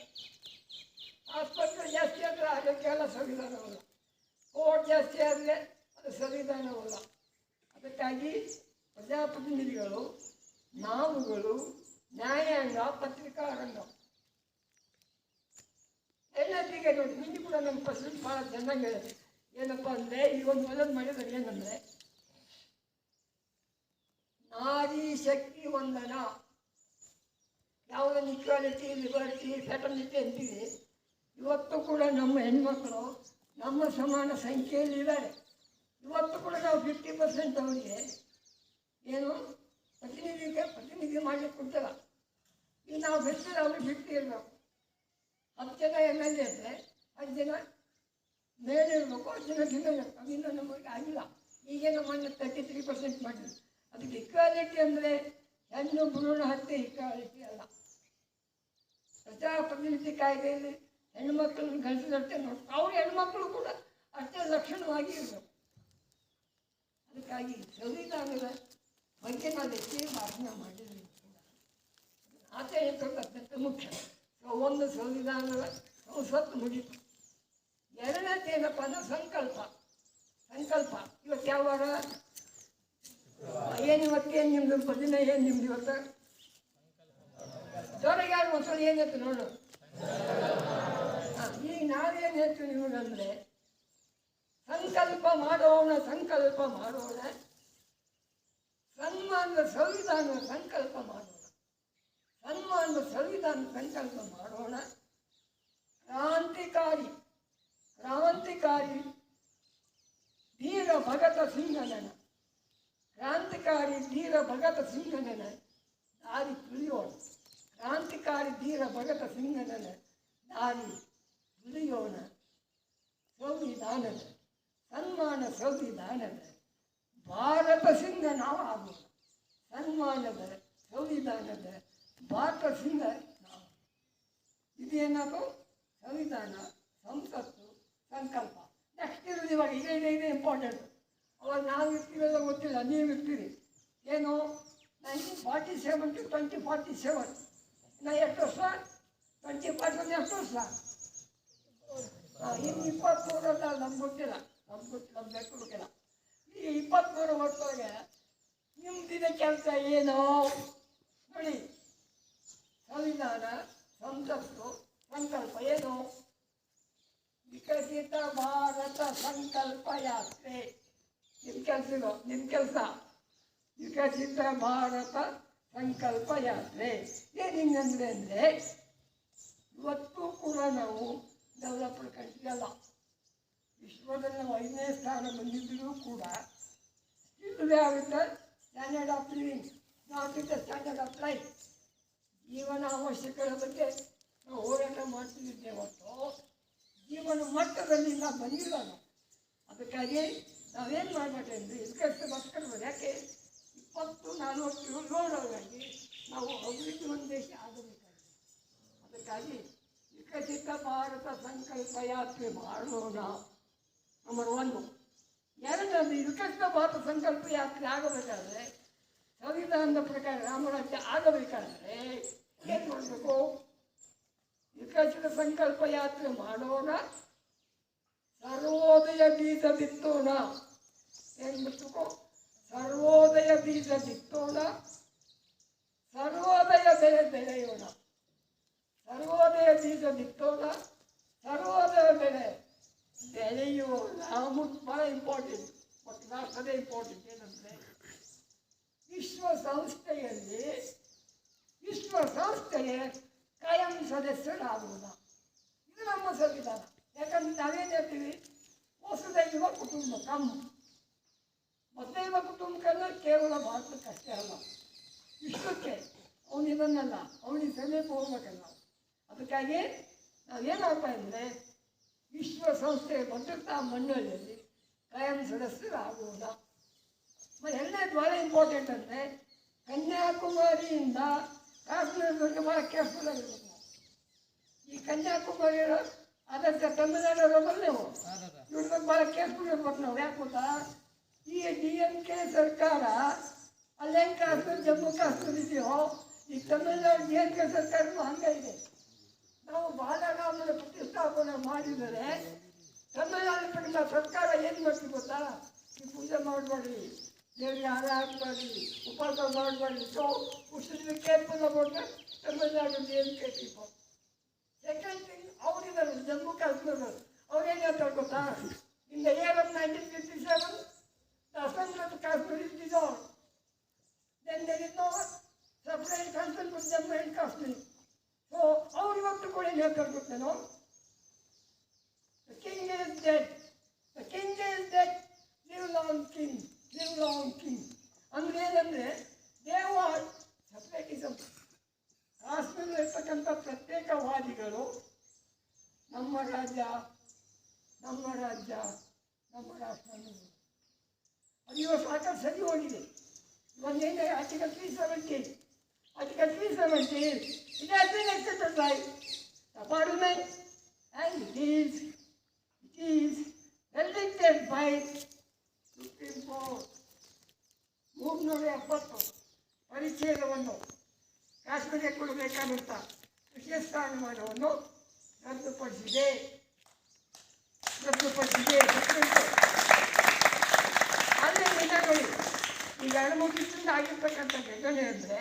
ಆಸ್ಪತ್ರೆ ಜಾಸ್ತಿ ಆದರೆ ಅದಕ್ಕೆಲ್ಲ ಸಂವಿಧಾನವಲ್ಲ, ಕೋರ್ಟ್ ಜಾಸ್ತಿ ಆದರೆ ಅದು ಸಂವಿಧಾನವಲ್ಲ. ಅದಕ್ಕಾಗಿ ಪ್ರಜಾಪ್ರತಿನಿಧಿಗಳು, ನಾವುಗಳು, ನ್ಯಾಯಾಂಗ, ಪತ್ರಿಕಾ ರಂಗ ಎಲ್ಲತ್ತಿಗೆ ನೋಡಿ. ನಿಮಗೆ ಕೂಡ ನಮ್ಮ ಪರ್ಸೆಂಟ್ ಭಾಳ ಚೆನ್ನಾಗಿ ಹೇಳಿದೆ. ಏನಪ್ಪ ಅಂದರೆ, ಈ ಒಂದು ಒಳ್ಳೇದು ಮಾಡಿದರೆ ಏನಂದರೆ, ನಾರಿ ಶಕ್ತಿ ವಂದನ. ಯಾವುದನ್ನು ಇಕ್ವಾಲಿಟಿ, ಲಿಬರ್ಟಿ, ಫ್ಯಾಟರ್ನಿಟಿ ಅಂತೀವಿ, ಇವತ್ತು ಕೂಡ ನಮ್ಮ ಹೆಣ್ಮಕ್ಳು ನಮ್ಮ ಸಮಾನ ಸಂಖ್ಯೆಯಲ್ಲಿದ್ದಾರೆ. ಇವತ್ತು ಕೂಡ ನಾವು 50% ಅವರಿಗೆ ಏನು ಪ್ರತಿನಿಧಿ ಮಾಡಲಿಕ್ಕೆ ಕೊಡ್ತಲ್ಲ. ಈಗ ನಾವು ಬೆಳೆಸಿದ್ರೆ ಅವ್ರಿಗೆ 50 ಇರಬೇಕು. 10 ಜನ MLA ಇದ್ದರೆ 10 ಜನ ಮೇಲಿರಬೇಕು, 10 ಜನ ಫಿಮೇಲ್ ಇರಬೇಕು. ಅದಿನ್ನ ನಮಗೆ ಆಗಿಲ್ಲ. ಈಗೇನು ಮೊನ್ನೆ 33% ಮಾಡಿದ್ರು. ಅದಕ್ಕೆ ಇಕ್ವಾಲಿಟಿ ಅಂದರೆ ಹೆಣ್ಣು ಭ್ರೂಣ ಹತ್ಯೆ ಇಕ್ವಾಲಿಟಿ ಅಲ್ಲ. ಪ್ರಜಾಪ್ರತಿನಿಧಿ ಕಾಯ್ದೆಯಲ್ಲಿ ಹೆಣ್ಮಕ್ಳನ್ನ ಗಳಿಸಿದಷ್ಟೇ ನೋಡಿ, ಅವ್ರ ಹೆಣ್ಮಕ್ಳು ಕೂಡ ಅಷ್ಟೇ ಲಕ್ಷಣವಾಗಿ ಇರಬೇಕು. ಅದಕ್ಕಾಗಿ ಸಂವಿಧಾನದ ಬಗ್ಗೆ ನಾವು ಹೆಚ್ಚೇ ಭಾಷಣ ಮಾಡಿದ್ವಿ ಕೂಡ ಆಚರಣೆ ಅತ್ಯಂತ ಮುಖ್ಯ. ಒಂದು ಸಂವಿಧಾನದ ಸಂಸತ್ತು ಮುಗಿತು. ಎರಡನೇದೇನಪ್ಪ ಅಂದ್ರೆ ಸಂಕಲ್ಪ. ಇವತ್ತು ಯಾವ ವಾರ? ಇವತ್ತೇನು ನಿಮ್ದು ಭಜನೆ? ಏನು ನಿಮ್ದು ಇವತ್ತು? ಜೋರಾಗಿ ಯಾರು ಒಂದ್ಸಲ ಏನಿತ್ತು ನೋಡು. ಈಗ ನಾವೇನು ಹೇಳ್ತೀವಿ ನಿಮಗಂದರೆ, ಸಂಕಲ್ಪ ಮಾಡೋಣ ಸನ್ಮಾನದ ಸಂವಿಧಾನ ಸಂಕಲ್ಪ ಮಾಡೋಣ. ಕ್ರಾಂತಿಕಾರಿ ಧೀರ ಭಗತ ಸಿಂಗನ ದಾರಿ ತುಳಿಯೋಣ. ಸಂವಿಧಾನದ ಸಂವಿಧಾನದ ಭಾರತ ಸಿಂಗ ನಾವು ಆಗೋಣ. ಸಂವಿಧಾನದ ಭಾರತ ಸಿಂಗ ನಾವು. ಇದೇನದು? ಸಂವಿಧಾನ, ಸಂಸತ್ತು, ಸಂಕಲ್ಪ. ನೆಕ್ಸ್ಟ್ ಇರೋದು ಇವಾಗ ಇದೆ ಇಂಪಾರ್ಟೆಂಟ್. ಅವಾಗ ನಾವು ಇರ್ತೀವೆಲ್ಲ ಗೊತ್ತಿಲ್ಲ, ನೀವು ಇರ್ತೀರಿ. ಏನು 1947 to 2047 ಇನ್ನು ಎಷ್ಟು ವರ್ಷ? 2040 ಎಷ್ಟು ವರ್ಷ? ಇನ್ನು 23 ನಮ್ಗೆ ಗೊತ್ತಿಲ್ಲ, ಗೊತ್ತಿಲ್ಲ. ಈ 23 ವರ್ಷದೊಳಗೆ ನಿಮ್ದಿನ ಕೆಲಸ ಏನು ನೋಡಿ. ಸಂವಿಧಾನ, ಸಂಸತ್ತು, ಸಂಕಲ್ಪ ಏನು? ವಿಕಸಿತ ಭಾರತ ಸಂಕಲ್ಪ ಯಾತ್ರೆ. ನಿಮ್ಮ ಕೆಲಸ ವಿಕಸಿತ ಭಾರತ ಸಂಕಲ್ಪ ಯಾತ್ರೆ ಏನಿಂಗಂದ್ರೆ ಅಂದರೆ ಇವತ್ತು ಕೂಡ ನಾವು ಡೆವಲಪ್ಡ್ ಕಂಟ್ರಿ ಅಲ್ಲ. ವಿಶ್ವದಲ್ಲಿ ನಾವು 5ನೇ ಸ್ಥಾನ ಬಂದಿದ್ದರೂ ಕೂಡ still we have the standard of living, not with the standard of life. ಜೀವನ ಅವಶ್ಯಕತೆ ಬಗ್ಗೆ ನಾವು ಹೋರಾಟ ಮಾಡ್ತಿದ್ದೇವೆ ಹೊರತು ಜೀವನ ಮಟ್ಟದಲ್ಲಿ ನಾವು ಬಂದಿಲ್ಲ ನಾವು. ಅದಕ್ಕಾಗಿ ನಾವೇನು ಮಾಡಬೇಕಂದ್ರೆ ಇದಕ್ಕೆ ಬಸ್ಕರ್ಬೋದು. ಯಾಕೆ 20-40 ಲೋಡಾಗಿ ನಾವು ಅಭಿವೃದ್ಧಿ ಒಂದು ದೇಶ ಆಗಬೇಕಾಗಿದೆ. ಅದಕ್ಕಾಗಿ ವಿಕಸಿತ ಭಾರತ ಸಂಕಲ್ಪ ಯಾತ್ರೆ ಮಾಡೋಣ ನಂಬರ್ 1. ಎರಡನೇದು ವಿಕಸಿತ ಭಾರತ ಸಂಕಲ್ಪ ಯಾತ್ರೆ ಆಗಬೇಕಾದ್ರೆ ಸಂವಿಧಾನದ ಪ್ರಕಾರ ರಾಮರಾಜ್ಯ ಆಗಬೇಕಾದ್ರೆ ಏನು ಮಾಡಬೇಕು? ವಿಕಸಿತ ಸಂಕಲ್ಪ ಯಾತ್ರೆ ಮಾಡೋಣ, ಸರ್ವೋದಯ ಬೀಜ ಬಿತ್ತೋಣ. ಏನು ಬಿತ್ತಬೇಕು? ಸರ್ವೋದಯ ಬೀಜ ಬಿತ್ತೋಣ, ಸರ್ವೋದಯ ಬೆಳೆ ಬೆಳೆಯೋಣ. ಸರ್ವೋದಯ ಬೀಜ ಬಿತ್ತೋಣ, ಸರ್ವೋದಯ ಬೆಳೆ ಬೆಳೆಯೋಣ. ಭಾಳ ಇಂಪಾರ್ಟೆಂಟ್. ಮತ್ತು ರಾಷ್ಟ್ರದೇ ಇಂಪಾರ್ಟೆಂಟ್. ಏನಂದರೆ ವಿಶ್ವಸಂಸ್ಥೆಗೆ ಕಾಯಂ ಸದಸ್ಯರಾಗುವುದ. ಇದು ನಮ್ಮ ಸಂವಿಧಾನ. ಯಾಕಂದ್ರೆ ನಾವೇನು ಹೇಳ್ತೀವಿ? ವಸುದೈವ ಕುಟುಂಬಕಂ. ವಸುದೈವ ಕುಟುಂಬಕಂದ್ರೆ ಕೇವಲ ಭಾರತಕ್ಕಷ್ಟೇ ಅಲ್ಲ, ವಿಶ್ವಕ್ಕೆ. ಅವನಿದನ್ನಲ್ಲ, ಅವನಿಗೆ ಸಮೀಪ ಹೋಗ್ಬೇಕಲ್ಲ. ಅದಕ್ಕಾಗಿ ನಾವೇನಾಗ್ತಾ ಇದ್ರೆ ವಿಶ್ವಸಂಸ್ಥೆಯ ಭದ್ರತಾ ಮಂಡಳಿಯಲ್ಲಿ ಕಾಯಂ ಸದಸ್ಯರಾಗುವುದ. ಎರಡನೇದು ಭಾಳ ಇಂಪಾರ್ಟೆಂಟ್ ಅಂದರೆ ಕನ್ಯಾಕುಮಾರಿಯಿಂದ ಕಾಶ್ಮೀರದವರೆಗೆ ಭಾಳ ಕೇರ್ಫುಲ್ ಆಗಿರ್ಬೇಕು ನಾವು. ಈ ಕನ್ಯಾಕುಮಾರಿ ಅದಕ್ಕೆ ತಮಿಳುನಾಡಲ್ಲಿ ನೀವು ಇವ್ರ ಭಾಳ ಕೇರ್ಫುಲ್ ಇರ್ಬೇಕು ನಾವು. ಯಾಕೆ ಗೊತ್ತಾ? ಈ DMK ಸರ್ಕಾರ ಅಲ್ಲೇನು ಕಾಶ್ಮೀರ ಜಮ್ಮು ಕಾಶ್ಮೀರ ಇದೆಯೋ, ಈ ತಮಿಳುನಾಡು DMK ಸರ್ಕಾರನೂ ಹಂಗೆ ಇದೆ. ನಾವು ಬಾಲರಾಮನ ಪ್ರತಿಷ್ಠಾಪನೆ ಮಾಡಿದರೆ ತಮಿಳುನಾಡಿನ ಸರ್ಕಾರ ಏನು ಮಾಡ್ತೀವಿ ಗೊತ್ತಾ? ಈ ಪೂಜೆ ಮಾಡಬೇಡ್ರಿ, ದೇವರಿಗೆ ಹಾರ ಹಾಕಬೇಡ್ರಿ, ಉಪವಾಸ ಮಾಡಬೇಡ್ರಿ. ಸೊ ಉಸಿರು careful about Tamil Nadu DMK people. Second thing, ಅವರಿದ್ದಾರೆ ಜಮ್ಮು ಕಾಶ್ಮೀರದವರು. ಅವ್ರೇನು ಹೇಳ್ತಾರೆ ಗೊತ್ತಾ? In the year of 1957 the assembly of Kashmir is dissolved. Then there is no separate country for Jammu and Kashmir. So ಅವ್ರು ಇವತ್ತು ಕೂಡ ಏನು ಹೇಳ್ತಾರೆ ಗೊತ್ತೇನೋ? The king is dead. The king is dead. Live long king. Live long king. ಅಂದ್ರೆ ಏನಂದ್ರೆ they want separatism. ಕಾಶ್ಮೀರದಲ್ಲಿರ್ತಕ್ಕಂಥ ಪ್ರತ್ಯೇಕವಾದಿಗಳು ನಮ್ಮ ರಾಜ್ಯ ನಮ್ಮ ರಾಷ್ಟ್ರ ಅನ್ನೋದು ಅದು ಇವಾಗ ಸಾಕಷ್ಟು ಸರಿ ಹೋಗಿದೆ. ಒಂದೇನೇ article 370 it has been accepted by the parliament and it is elected by Supreme Court. 370 ಪರಿಚ್ಛೇದವನ್ನು ಕಾಶ್ಮೀರಕ್ಕೆ ಕೊಡಬೇಕಾದಂಥ ವಿಶೇಷ ಸ್ಥಾನಮಾನವನ್ನು ರದ್ದುಪಡಿಸಿದೆ ಸುಪ್ರೀಂ ಕೋರ್ಟ್. ಅಲ್ಲೇ ದಿನಗಳು ಈಗ 2-3 ದಿವಸದಿಂದ ಆಗಿರ್ತಕ್ಕಂಥ ಘಟನೆ ಅಂದರೆ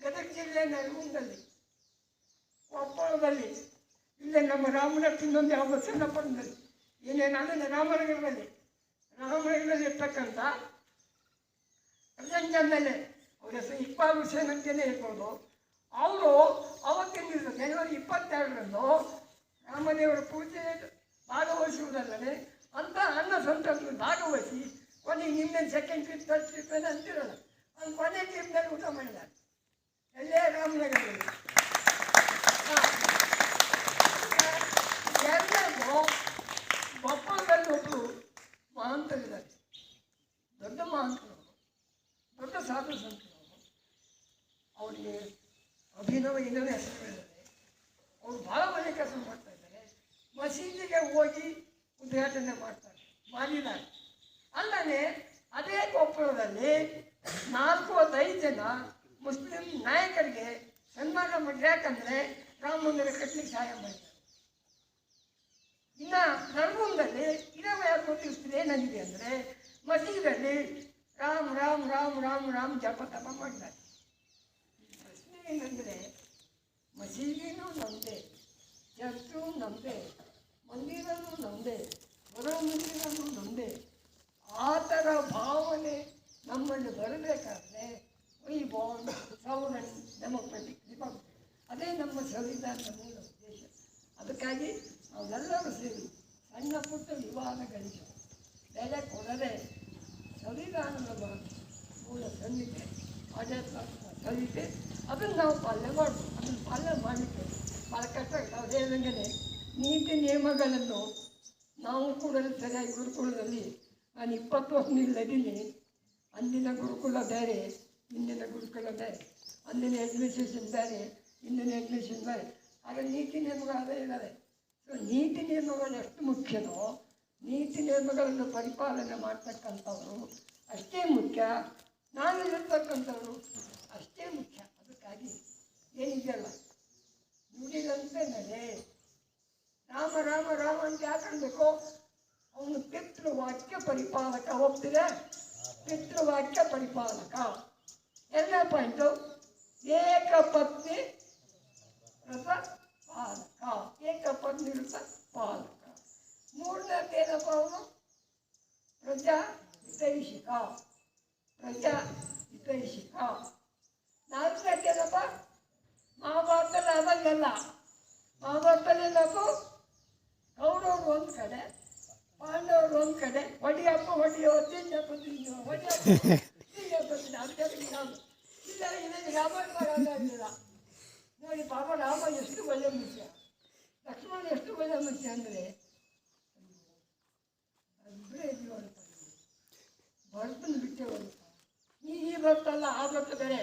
ಗದಗ ಜಿಲ್ಲೆ ನರಗುಂದದಲ್ಲಿ, ಕೊಪ್ಪಳದಲ್ಲಿ, ಇಲ್ಲೇ ನಮ್ಮ ರಾಮನಗರ ಇನ್ನೊಂದು ಯಾವ ಸಣ್ಣಪಟ್ಟಣದಲ್ಲಿ, ಏನೇನಾದ್ರೆ ರಾಮನಗರದಲ್ಲಿ ಇರ್ತಕ್ಕಂಥ ಪ್ರೆಸಿಡೆಂಟ್ MLA ಅವ್ರ ಹೆಸರು ಇಕ್ಬಾಲ್ ಹುಸೇನ್ ಅಂತಲೇ ಇರ್ಬೋದು. ಅವರು ಅವತ್ತಿನ ದಿವಸ ಜನವರಿ 22ರಂದು ರಾಮದೇವರ ಪೂಜೆ ಭಾಗವಹಿಸುವುದಲ್ಲದೆ ಅಂತ ಅನ್ನ ಸಂತರ್ಪಣೆ ಭಾಗವಹಿಸಿ ಕೊನೆಗೆ ನಿನ್ನೆ ಸೆಕೆಂಡ್ ಟ್ರಿಪ್ ಥರ್ಡ್ ಟ್ರಿಪ್ ಏನು ಅಂತಿರಲ್ಲ, ಅವ್ನು ಕೊನೆ ಟ್ರಿಪ್ನಲ್ಲಿ ಊಟ ಮಾಡಿದ್ದಾರೆ ಎಲ್ಲೇ ರಾಮನಗರದಲ್ಲಿ. ಎರಡನೇದು ಕೊಪ್ಪಳದಲ್ಲಿ ಒಬ್ಬರು ಮಹಾಂತರಿದ್ದಾರೆ, ದೊಡ್ಡ ಮಹಾಂತರು, ದೊಡ್ಡ ಸಾಧು ಸಂತರು. ಅವರಿಗೆ ಅಭಿನವ ಹೆಸರಿದ್ದಾರೆ. ಅವರು ಭಾಳ ಒಳ್ಳೆ ಕೆಲಸ ಮಾಡ್ತಾ ಇದ್ದಾರೆ. ಮಸೀದಿಗೆ ಹೋಗಿ ಉದ್ಘಾಟನೆ ಮಾಡಿದ್ದಾರೆ. ಅಲ್ಲದೆ ಅದೇ ಕೊಪ್ಪಳದಲ್ಲಿ 4-5 ಜನ ಮುಸ್ಲಿಂ ನಾಯಕರಿಗೆ ಸನ್ಮಾನ ಮಾಡಿದ್ರೆ, ಯಾಕಂದರೆ ರಾಮ ಮಂದಿರ ಕಟ್ಟಲಿಕ್ಕೆ ಸಹಾಯ ಮಾಡಿದ್ದಾರೆ. ಇನ್ನು ನರಗುಂದಲ್ಲಿ ಇದೇ ಯಾರು ತಿಳಿಸ್ತಿದೆ ಏನಾಗಿದೆ ಅಂದರೆ ಮಸೀದಲ್ಲಿ ರಾಮ್ ರಾಮ್ ರಾಮ್ ರಾಮ್ ರಾಮ್ ಜಪ ತಪ ಮಾಡಿದ್ದಾರೆ. ಪ್ರಶ್ನೆ ಏನಂದರೆ ಮಸೀದಿನೂ ನಮ್ಮದೇ, ಚರ್ಚು ನಮ್ಮದೇ, ಮಂದಿರನೂ ನಮ್ಮದೇ, ಹೊರ ಮಂದಿರನೂ ನಮ್ಮದೇ. ಆ ಥರ ಭಾವನೆ ನಮ್ಮಲ್ಲಿ ಬರಬೇಕಾದ್ರೆ ಈ ಸಾವರ್ನ್ ಡೆಮೊಕ್ರೆಟಿಕ್ ರಿಪಬ್ಲಿಕ್. ಅದೇ ನಮ್ಮ ಸಂವಿಧಾನದ ಮೂಲ ಉದ್ದೇಶ. ಅದಕ್ಕಾಗಿ ನಾವೆಲ್ಲರೂ ಸೇರಿ ಸಣ್ಣ ಪುಟ್ಟ ವಿವಾದಗಳಿಗೆ ಬೆಲೆ ಕೊಡದೆ ಸಂವಿಧಾನದ ಮೂಲ ಸಂಹಿತೆ, ಆಡಳಿತ ಸಂಹಿತೆ, ಅದನ್ನು ನಾವು ಪಾಲನೆ ಮಾಡಬೇಕು. ಅದನ್ನು ಪಾಲನೆ ಮಾಡಲಿಕ್ಕೆ ಭಾಳ ಕಷ್ಟ. ನಾವು ಹೇಳಿದಂಗೆ ನೀತಿ ನಿಯಮಗಳನ್ನು ನಾವು ಕೂಡ ಸರಿಯಾಗಿ ಗುರುಕುಲದಲ್ಲಿ ನಾನು 20 ವರ್ಷದಲ್ಲಿದ್ದೀನಿ. ಅಂದಿನ ಗುರುಕುಲ ಬೇರೆ, ಇಂದಿನ ಗುರುಕುಲ ಬೇರೆ, ಅಂದಿನ ಅಡ್ಮಿನಿಸ್ಟ್ರೇಷನ್ ಬೇರೆ, ಇಂದಿನ ಅಡ್ಮಿನಿಸ್ಟ್ರೇಷನ್ ಬೇರೆ. ಆದರೆ ನೀತಿ ನಿಯಮಗಳು ಅದೇ ಇದ್ದಾರೆ. ಸೊ ನೀತಿ ನಿಯಮಗಳು ಎಷ್ಟು ಮುಖ್ಯನೋ ನೀತಿ ನಿಯಮಗಳನ್ನು ಪರಿಪಾಲನೆ ಮಾಡ್ತಕ್ಕಂಥವ್ರು ಅಷ್ಟೇ ಮುಖ್ಯ, ನಾವಿರ್ತಕ್ಕಂಥವ್ರು ಅಷ್ಟೇ ಮುಖ್ಯ. ಅದಕ್ಕಾಗಿ ಏನಿದೆಯಲ್ಲ, ನುಡಿದಂತೆ ನಡೆ. ರಾಮ ರಾಮ ರಾಮ ಅಂತ ಯಾಕೆ ಅನ್ಬೇಕು? ಅವನು ಪಿತೃವಾಕ್ಯ ಪರಿಪಾಲಕ. ಹೋಗ್ತಿದೆ ಪಿತೃವಾಕ್ಯ ಪರಿಪಾಲಕ. ಎರಡನೇ ಪಾಯಿಂಟು ಏಕಪತ್ನಿ ವ್ರತ ಪಾಲಕ. ಏಕಪತ್ನಿ ವ್ರತ ಪಾಲಕ. ಮೂರನೇದು ಏನಪ್ಪ? ಅವನು ಪ್ರಜಾ ಹಿತೈಷಿಕ. ಪ್ರಜಾ ಹಿತೈಷಿಕ. ನಾಲ್ಕನೇದು ಏನಪ್ಪ? ಮಹಾಭಾರತದಲ್ಲಿ ಆದಂಗೆಲ್ಲ. ಮಹಾಭಾರತದಲ್ಲಿ ಏನಪ್ಪ? ಕೌರವರು ಒಂದು ಕಡೆ, ಪಾಂಡವರು ಒಂದು ಕಡೆ. ಹೊಡಿಯಪ್ಪ ಹೊಡಿಯೋ, ತಿನ್ನಪ್ಪ ತಿನ್ನೋ, ಹೊಡಿಯಪ್ಪ ತಿನ್ನಪ್ಪ ತಿನ್ನ. ಅದಕ್ಕೆ ಇಲ್ಲ ಇದಕ್ಕೆ ರಾಮಾಯಣ ನೋಡಿ. ಪಾಪ ರಾಮ ಎಷ್ಟು ಒಳ್ಳೆ ಮನುಷ್ಯ, ಲಕ್ಷ್ಮಣ ಎಷ್ಟು ಒಳ್ಳೆ ಮನುಷ್ಯ ಅಂದರೆ ಇಬ್ಬರೇ ಇದೀವಂತ. ಭರತನ ಬಿಟ್ಟೇವಂತ. ಈ ಬರ್ತಲ್ಲ, ಆ ಬರ್ತ ಬೇರೆ,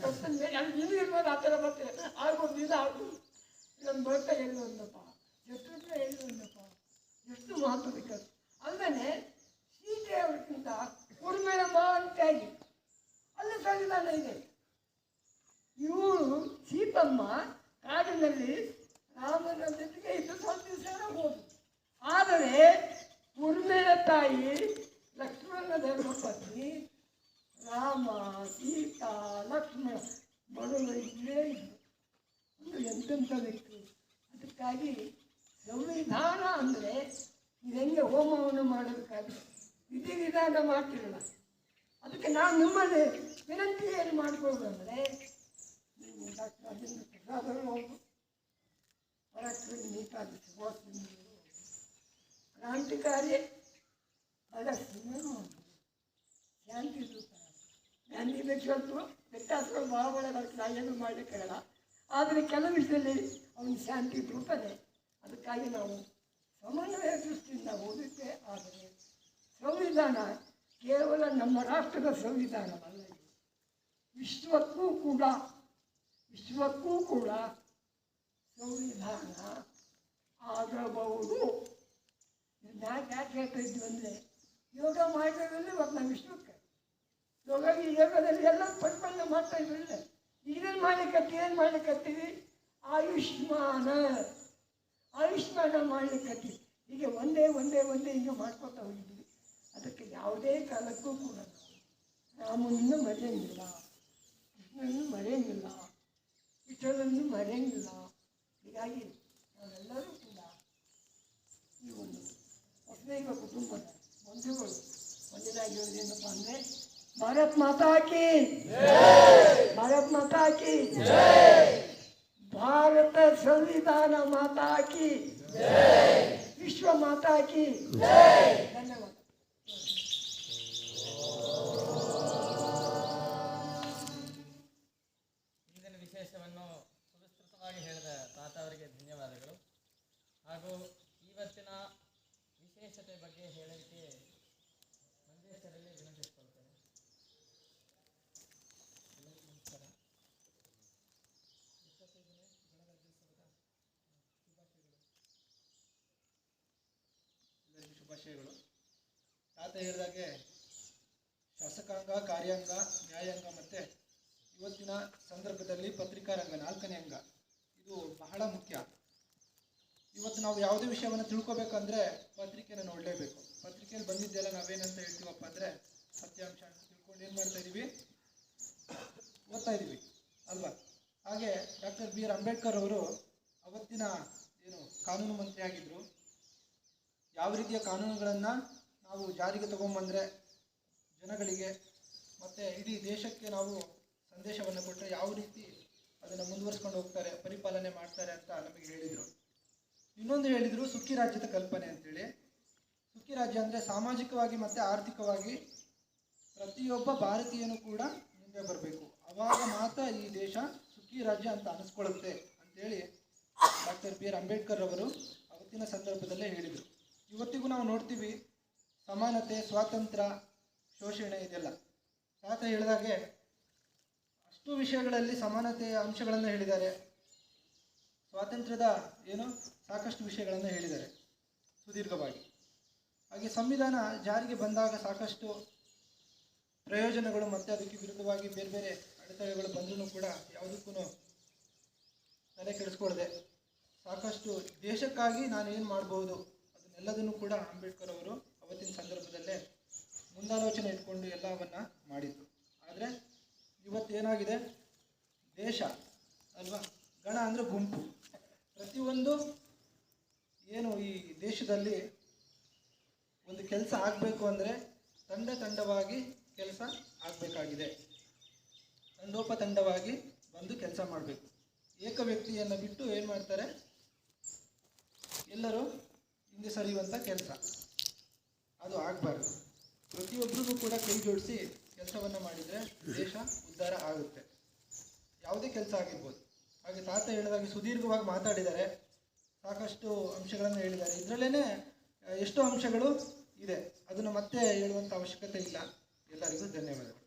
ಭರತನ ಬೇರೆ. ಅದು ಇನ್ನೂ ಇರ್ಬೋದು, ಆ ಥರ ಬರ್ತದೆ. ಆಗ್ಬೋದು, ಇದು ಆಗ್ಬೋದು. ನಮ್ಮ ಭರತ ಎಲ್ಲಿ ಒಂದಪ್ಪ, ಶತ್ರುಘ್ನ ಎಲ್ಲಿ ಒಂದಪ್ಪ, ಎಷ್ಟು ಮಹತ್ವದ. ಅಲ್ಲದೆ ಸೀತೆ ಅವ್ರಿಗಿಂತ ಉರ್ಮಿಳಮ್ಮ ಅಂತಾಗಿ ಅಲ್ಲಿ ಸಂವಿಧಾನ ಇದೆ. ಇವಳು ಸೀತಮ್ಮ ಕಾಡಿನಲ್ಲಿ ರಾಮನ ಜೊತೆಗೆ ಇದ್ದು ಸ್ವಲ್ಪ ದಿವಸ ಹೋದ್ರು. ಆದರೆ ಉರ್ಮಿಳ ತಾಯಿ ಲಕ್ಷ್ಮಣ ದೇವರ ಪತ್ನಿ ರಾಮ, ಸೀತಾ, ಲಕ್ಷ್ಮಣ ಬಡವರು ಇದ್ದೇ ಇದ್ರು. ಒಂದು ಎಂತೆಂಥ ವ್ಯಕ್ತಿ. ಅದಕ್ಕಾಗಿ ಸಂವಿಧಾನ ಅಂದರೆ ಇದೆಂಗೆ ಹೋಮವನ್ನು ಮಾಡಬೇಕಾದ್ರೆ ವಿಧಿವಿಧಾನ ಮಾಡ್ತಿರಲ್ಲ. ಅದಕ್ಕೆ ನಾನು ನಿಮ್ಮಲ್ಲಿ ವಿನಂತಿ ಏನು ಮಾಡ್ಬೋದು ಅಂದರೆ, ನೀವು ಡಾಕ್ಟರ್ ರಾಜೇಂದ್ರ ಪ್ರಸಾದ್ ಅವರು ಹೌದು, ಪರಾಕ್ರಮಿ ನೇತಾಜಿ ಸುಭಾಷ್ ಚಂದ್ರ ಕ್ರಾಂತಿಕಾರಿ ಭಗತ್ ಸಿಂಗನು ಹೌದು, ಶಾಂತಿ ದೂತ ಗಾಂಧಿ ಬೇಕು ವ್ಯತ್ಯಾಸಗಳು ಭಾಳ ಒಳ್ಳೆ ಬರ್ತದೆ. ಏನು ಮಾಡಲಿಕ್ಕಾಗಲ್ಲ. ಆದರೆ ಕೆಲವು ವಿಷಯದಲ್ಲಿ ಅವನು ಶಾಂತಿ ದೂತನೇ. ಅದಕ್ಕಾಗಿ ನಾವು ಸಮನ್ವಯ ದೃಷ್ಟಿಯಿಂದ ಓದುತ್ತೆ. ಆದರೆ ಸಂವಿಧಾನ ಕೇವಲ ನಮ್ಮ ರಾಷ್ಟ್ರದ ಸಂವಿಧಾನವಲ್ಲ, ವಿಶ್ವಕ್ಕೂ ಕೂಡ ಸಂವಿಧಾನ ಆಗಬಹುದು. ಯಾಕೆ ಹೇಳ್ತಾ ಇದ್ವಿ ಅಂದರೆ, ಯೋಗ ಮಾಡಿದ್ರಲ್ಲಿ ಇವತ್ತು ನಾವು ವಿಶ್ವಕ್ಕೆ ಈ ಯೋಗದಲ್ಲಿ ಎಲ್ಲ ಪರಿಪಾಲನೆ ಮಾಡ್ತಾ ಇದ್ರಲ್ಲ. ಈಗೇನು ಮಾಡ್ಲಿಕ್ಕತ್ತೀವಿ? ಆಯುಷ್ಮಾನ ಮಾಡ್ಲಿಕ್ಕತ್ತೀವಿ. ಹೀಗೆ ಒಂದೇ ಹಿಂಗೆ ಮಾಡ್ಕೊತಾ ಹೋಗಿದ್ವಿ. ಅದಕ್ಕೆ ಯಾವುದೇ ಕಾಲಕ್ಕೂ ಕೂಡ ರಾಮನನ್ನು ಮರೆಯಂಗಿಲ್ಲ, ಕೃಷ್ಣನನ್ನು ಮರೆಯಂಗಿಲ್ಲ, ವಿಠಲನ್ನು ಮರೆಯಂಗಿಲ್ಲ. ಹೀಗಾಗಿ ನಾವೆಲ್ಲರೂ ಕೂಡ ಈ ಒಂದು ವಸುದೈವ ಕುಟುಂಬದ ಬಂಧುಗಳು ಒಂದೇನಾಗಿರೋದೇನಪ್ಪ ಅಂದರೆ, ಭಾರತ್ ಮಾತಾ ಕಿ ಭಾರತ್ ಮಾತಾ ಕಿ ಭಾರತ ಸಂವಿಧಾನ ಮಾತಾ ಕಿ ವಿಶ್ವ ಮಾತಾ ಕಿ ಧನ್ಯವಾದ. ಇಂದಿನ ವಿಶೇಷವನ್ನು ಸುವಿಸ್ತೃತವಾಗಿ ಹೇಳಿದ ತಾತ ಅವರಿಗೆ ಧನ್ಯವಾದಗಳು. ಹಾಗೂ ಇವತ್ತಿನ ವಿಶೇಷತೆ ಬಗ್ಗೆ ಹೇಳಲಿಕ್ಕೆ ಮಂಜೇಶ್ವರಲ್ಲಿ ವಿನಂತಿಸಿಕೊಳ್ತೇನೆ. ಎಲ್ಲರಿಗೂ ಶುಭಾಶಯಗಳು. ತಾತ ಹೇಳಿದಾಗೆ ಶಾಸಕಾಂಗ, ಕಾರ್ಯಾಂಗ, ನ್ಯಾಯಾಂಗ ಮತ್ತು ಇವತ್ತಿನ ಸಂದರ್ಭದಲ್ಲಿ ಪತ್ರಿಕಾ ರಂಗ 4ನೇ ಅಂಗ ಇದು ಬಹಳ ಮುಖ್ಯ. ಇವತ್ತು ನಾವು ಯಾವುದೇ ವಿಷಯವನ್ನು ತಿಳ್ಕೊಬೇಕಂದ್ರೆ ಪತ್ರಿಕೆನ ನೋಡಲೇಬೇಕು. ಪತ್ರಿಕೆಯಲ್ಲಿ ಬಂದಿದ್ದೆಲ್ಲ ನಾವೇನಂತ ಹೇಳ್ತೀವಪ್ಪ ಅಂದರೆ ಸತ್ಯಾಂಶ ಅಂತ ತಿಳ್ಕೊಂಡು ಏನು ಮಾಡ್ತಾ ಇದ್ದೀವಿ, ಓದ್ತಾ ಇದ್ದೀವಿ ಅಲ್ವಾ? ಹಾಗೆ ಡಾಕ್ಟರ್ BR ಅಂಬೇಡ್ಕರ್ ಅವರು ಅವತ್ತಿನ ಕಾನೂನು ಮಂತ್ರಿ ಆಗಿದ್ದರು. ಯಾವ ರೀತಿಯ ಕಾನೂನುಗಳನ್ನು ನಾವು ಜಾರಿಗೆ ತಗೊಂಬಂದರೆ ಜನಗಳಿಗೆ ಮತ್ತು ಇಡೀ ದೇಶಕ್ಕೆ ನಾವು ಸಂದೇಶವನ್ನು ಕೊಟ್ಟರೆ ಯಾವ ರೀತಿ ಅದನ್ನು ಮುಂದುವರಿಸ್ಕೊಂಡು ಹೋಗ್ತಾರೆ, ಪರಿಪಾಲನೆ ಮಾಡ್ತಾರೆ ಅಂತ ನಮಗೆ ಹೇಳಿದರು. ಇನ್ನೊಂದು ಹೇಳಿದರು ಸುಖಿ ರಾಜ್ಯದ ಕಲ್ಪನೆ ಅಂತೇಳಿ. ಸುಖಿ ರಾಜ್ಯ ಅಂದರೆ ಸಾಮಾಜಿಕವಾಗಿ ಮತ್ತು ಆರ್ಥಿಕವಾಗಿ ಪ್ರತಿಯೊಬ್ಬ ಭಾರತೀಯನೂ ಕೂಡ ಮುಂದೆ ಬರಬೇಕು, ಆವಾಗ ಮಾತ್ರ ಈ ದೇಶ ಸುಖಿ ರಾಜ್ಯ ಅಂತ ಅನಿಸ್ಕೊಳ್ಳುತ್ತೆ ಅಂತೇಳಿ ಡಾಕ್ಟರ್ ಬಿ ಆರ್ ಅಂಬೇಡ್ಕರ್ ಅವರು ಅವತ್ತಿನ ಸಂದರ್ಭದಲ್ಲೇ ಹೇಳಿದರು. ಇವತ್ತಿಗೂ ನಾವು ನೋಡ್ತೀವಿ ಸಮಾನತೆ, ಸ್ವಾತಂತ್ರ್ಯ, ಶೋಷಣೆ ಇದೆಲ್ಲ. ತಾತ ಹೇಳಿದಾಗೆ ಅಷ್ಟು ವಿಷಯಗಳಲ್ಲಿ ಸಮಾನತೆಯ ಅಂಶಗಳನ್ನು ಹೇಳಿದ್ದಾರೆ, ಸ್ವಾತಂತ್ರ್ಯದ ಸಾಕಷ್ಟು ವಿಷಯಗಳನ್ನು ಹೇಳಿದ್ದಾರೆ ಸುದೀರ್ಘವಾಗಿ. ಹಾಗೆ ಸಂವಿಧಾನ ಜಾರಿಗೆ ಬಂದಾಗ ಸಾಕಷ್ಟು ಪ್ರಯೋಜನಗಳು ಮತ್ತು ಅದಕ್ಕೆ ವಿರುದ್ಧವಾಗಿ ಬೇರೆ ಬೇರೆ ಅಡೆತಡೆಗಳು ಬಂದರೂ ಕೂಡ ಯಾವುದಕ್ಕೂ ತಲೆ ಕೆಡಿಸ್ಕೊಳ್ದೆ ಸಾಕಷ್ಟು ದೇಶಕ್ಕಾಗಿ ನಾನು ಏನು ಮಾಡ್ಬೋದು ಅದನ್ನೆಲ್ಲದನ್ನು ಕೂಡ ಅಂಬೇಡ್ಕರ್ ಅವರು ಅವತ್ತಿನ ಸಂದರ್ಭದಲ್ಲೇ ಮುಂದಾಲೋಚನೆ ಇಟ್ಕೊಂಡು ಎಲ್ಲವನ್ನ ಮಾಡಿದ್ರು. ಆದರೆ ಇವತ್ತೇನಾಗಿದೆ, ದೇಶ ಅಲ್ವಾ, ಗಣ ಅಂದರೆ ಗುಂಪು. ಪ್ರತಿಯೊಂದು ಈ ದೇಶದಲ್ಲಿ ಒಂದು ಕೆಲಸ ಆಗಬೇಕು ಅಂದರೆ ತಂಡವಾಗಿ ಕೆಲಸ ಆಗಬೇಕಾಗಿದೆ, ತಂಡೋಪತಂಡವಾಗಿ ಬಂದು ಕೆಲಸ ಮಾಡಬೇಕು. ಏಕ ವ್ಯಕ್ತಿಯನ್ನು ಬಿಟ್ಟು ಏನು ಮಾಡ್ತಾರೆ, ಎಲ್ಲರೂ ಹಿಂದೆ ಸರಿಯುವಂಥ ಕೆಲಸ ಅದು ಆಗಬಾರ್ದು. ಪ್ರತಿಯೊಬ್ಬರಿಗೂ ಕೂಡ ಕೈ ಜೋಡಿಸಿ ಕೆಲಸವನ್ನು ಮಾಡಿದರೆ ದೇಶ ಉದ್ಧಾರ ಆಗುತ್ತೆ, ಯಾವುದೇ ಕೆಲಸ ಆಗಿರ್ಬೋದು. ಹಾಗೆ ತಾತ ಹೇಳಿದಾಗೆ ಸುದೀರ್ಘವಾಗಿ ಮಾತಾಡಿದ್ದಾರೆ, ಸಾಕಷ್ಟು ಅಂಶಗಳನ್ನು ಹೇಳಿದ್ದಾರೆ. ಇದರಲ್ಲೇ ಎಷ್ಟೋ ಅಂಶಗಳು ಇದೆ, ಅದನ್ನು ಮತ್ತೆ ಹೇಳುವಂಥ ಅವಶ್ಯಕತೆ ಇಲ್ಲ. ಎಲ್ಲರಿಗೂ ಧನ್ಯವಾದಗಳು.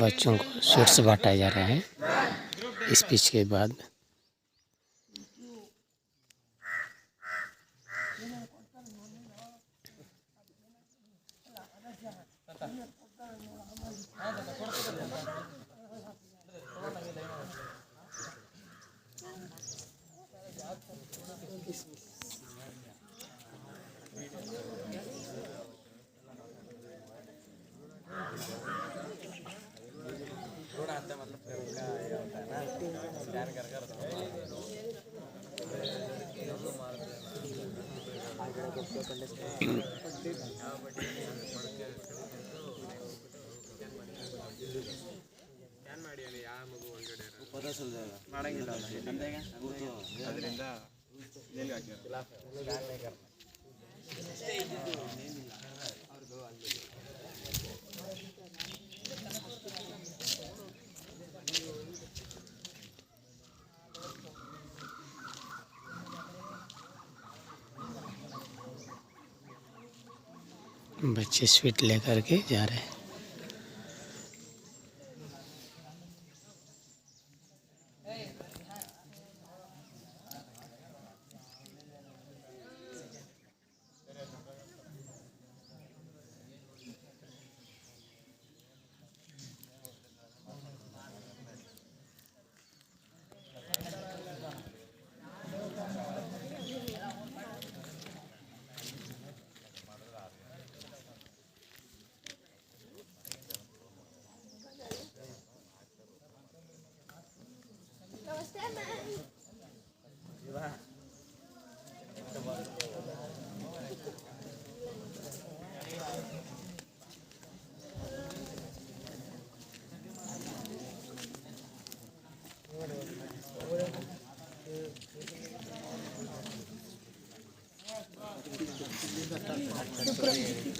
बच्चों को स्वीट्स बांटा जा रहा है स्पीच के बाद। बच्चे स्वीट लेकर के जा रहे हैं।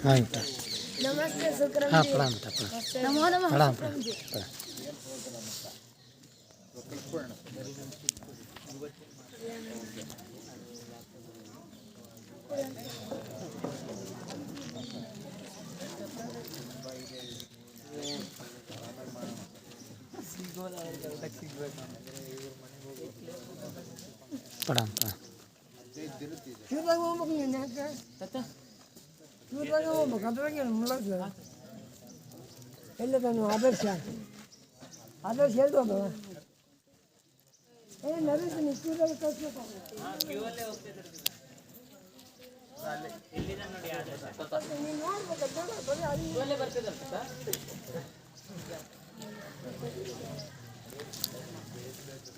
हाँ नमस्ते शुक्रम हाँ जी। प्रणाम नमो नमः प्रणाम शुक्रम जी। प्रणाम Kita ngomong ini kan. Kita ngomong apa yang mulai ಎಲ್ಲ ತಾನು ಆದರ್ಶ ಎಲ್ಲಿ ಹೋದವ ನರೇಶ್ ನಿಶ್ಚಿತವಾಗಿ ಕಳಿಸ್ಬೇಕು ನೀನು ನೋಡ್ಬೇಕು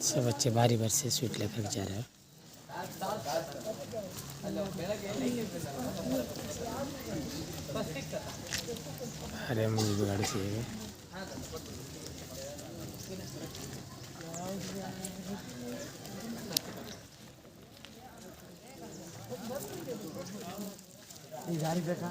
सब बच्चे बारी बारी से स्वीट लेकर जा रहे हैं। अरे मुझे गाड़ी से गाड़ी देखा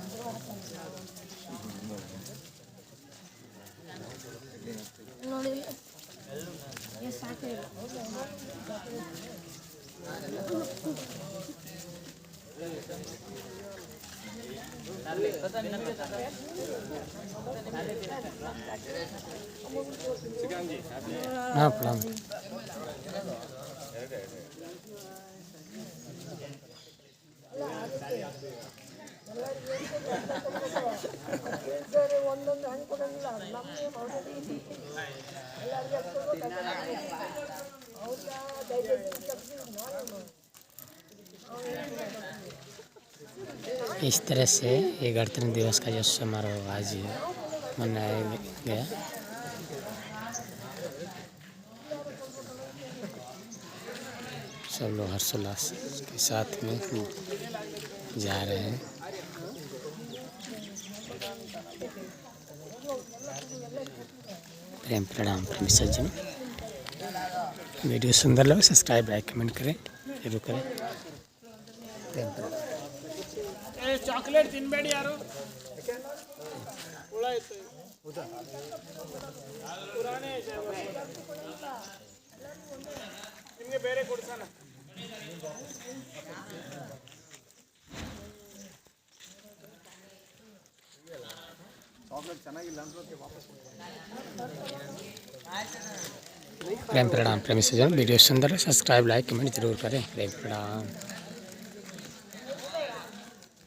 हाँ प्रणाम। ಒಂದೊಂದು ಹಣ್ಣು ಕೊಡೋಂಗಿಲ್ಲ ನಮಗೆ इस तरह से ये गणतंत्र दिवस का जो समारोह आज मनाया गया। सब लोग हर्षोल्लास के साथ में जा रहे हैं। प्रेम प्रणाम प्रेमी सज्जन। वीडियो सुंदर लगे सब्सक्राइब लाइक कमेंट करें जरूर करें। प्रेम प्रणाम। ಚಾಕ್ಲೇಟ್ ತಿನ್ಬೇಡಿ ಯಾರು ಹುಳ ಇತ್ತು ಪುರಾಣೆ ನಿಮಗೆ ಬೇರೆ ಕೊಡ್ಸೋಣ प्रेम प्रणाम प्रेमी सज्जन। वीडियो सुंदर सब्सक्राइब लाइक कमेंट जरूर करें। प्रेम प्रणाम।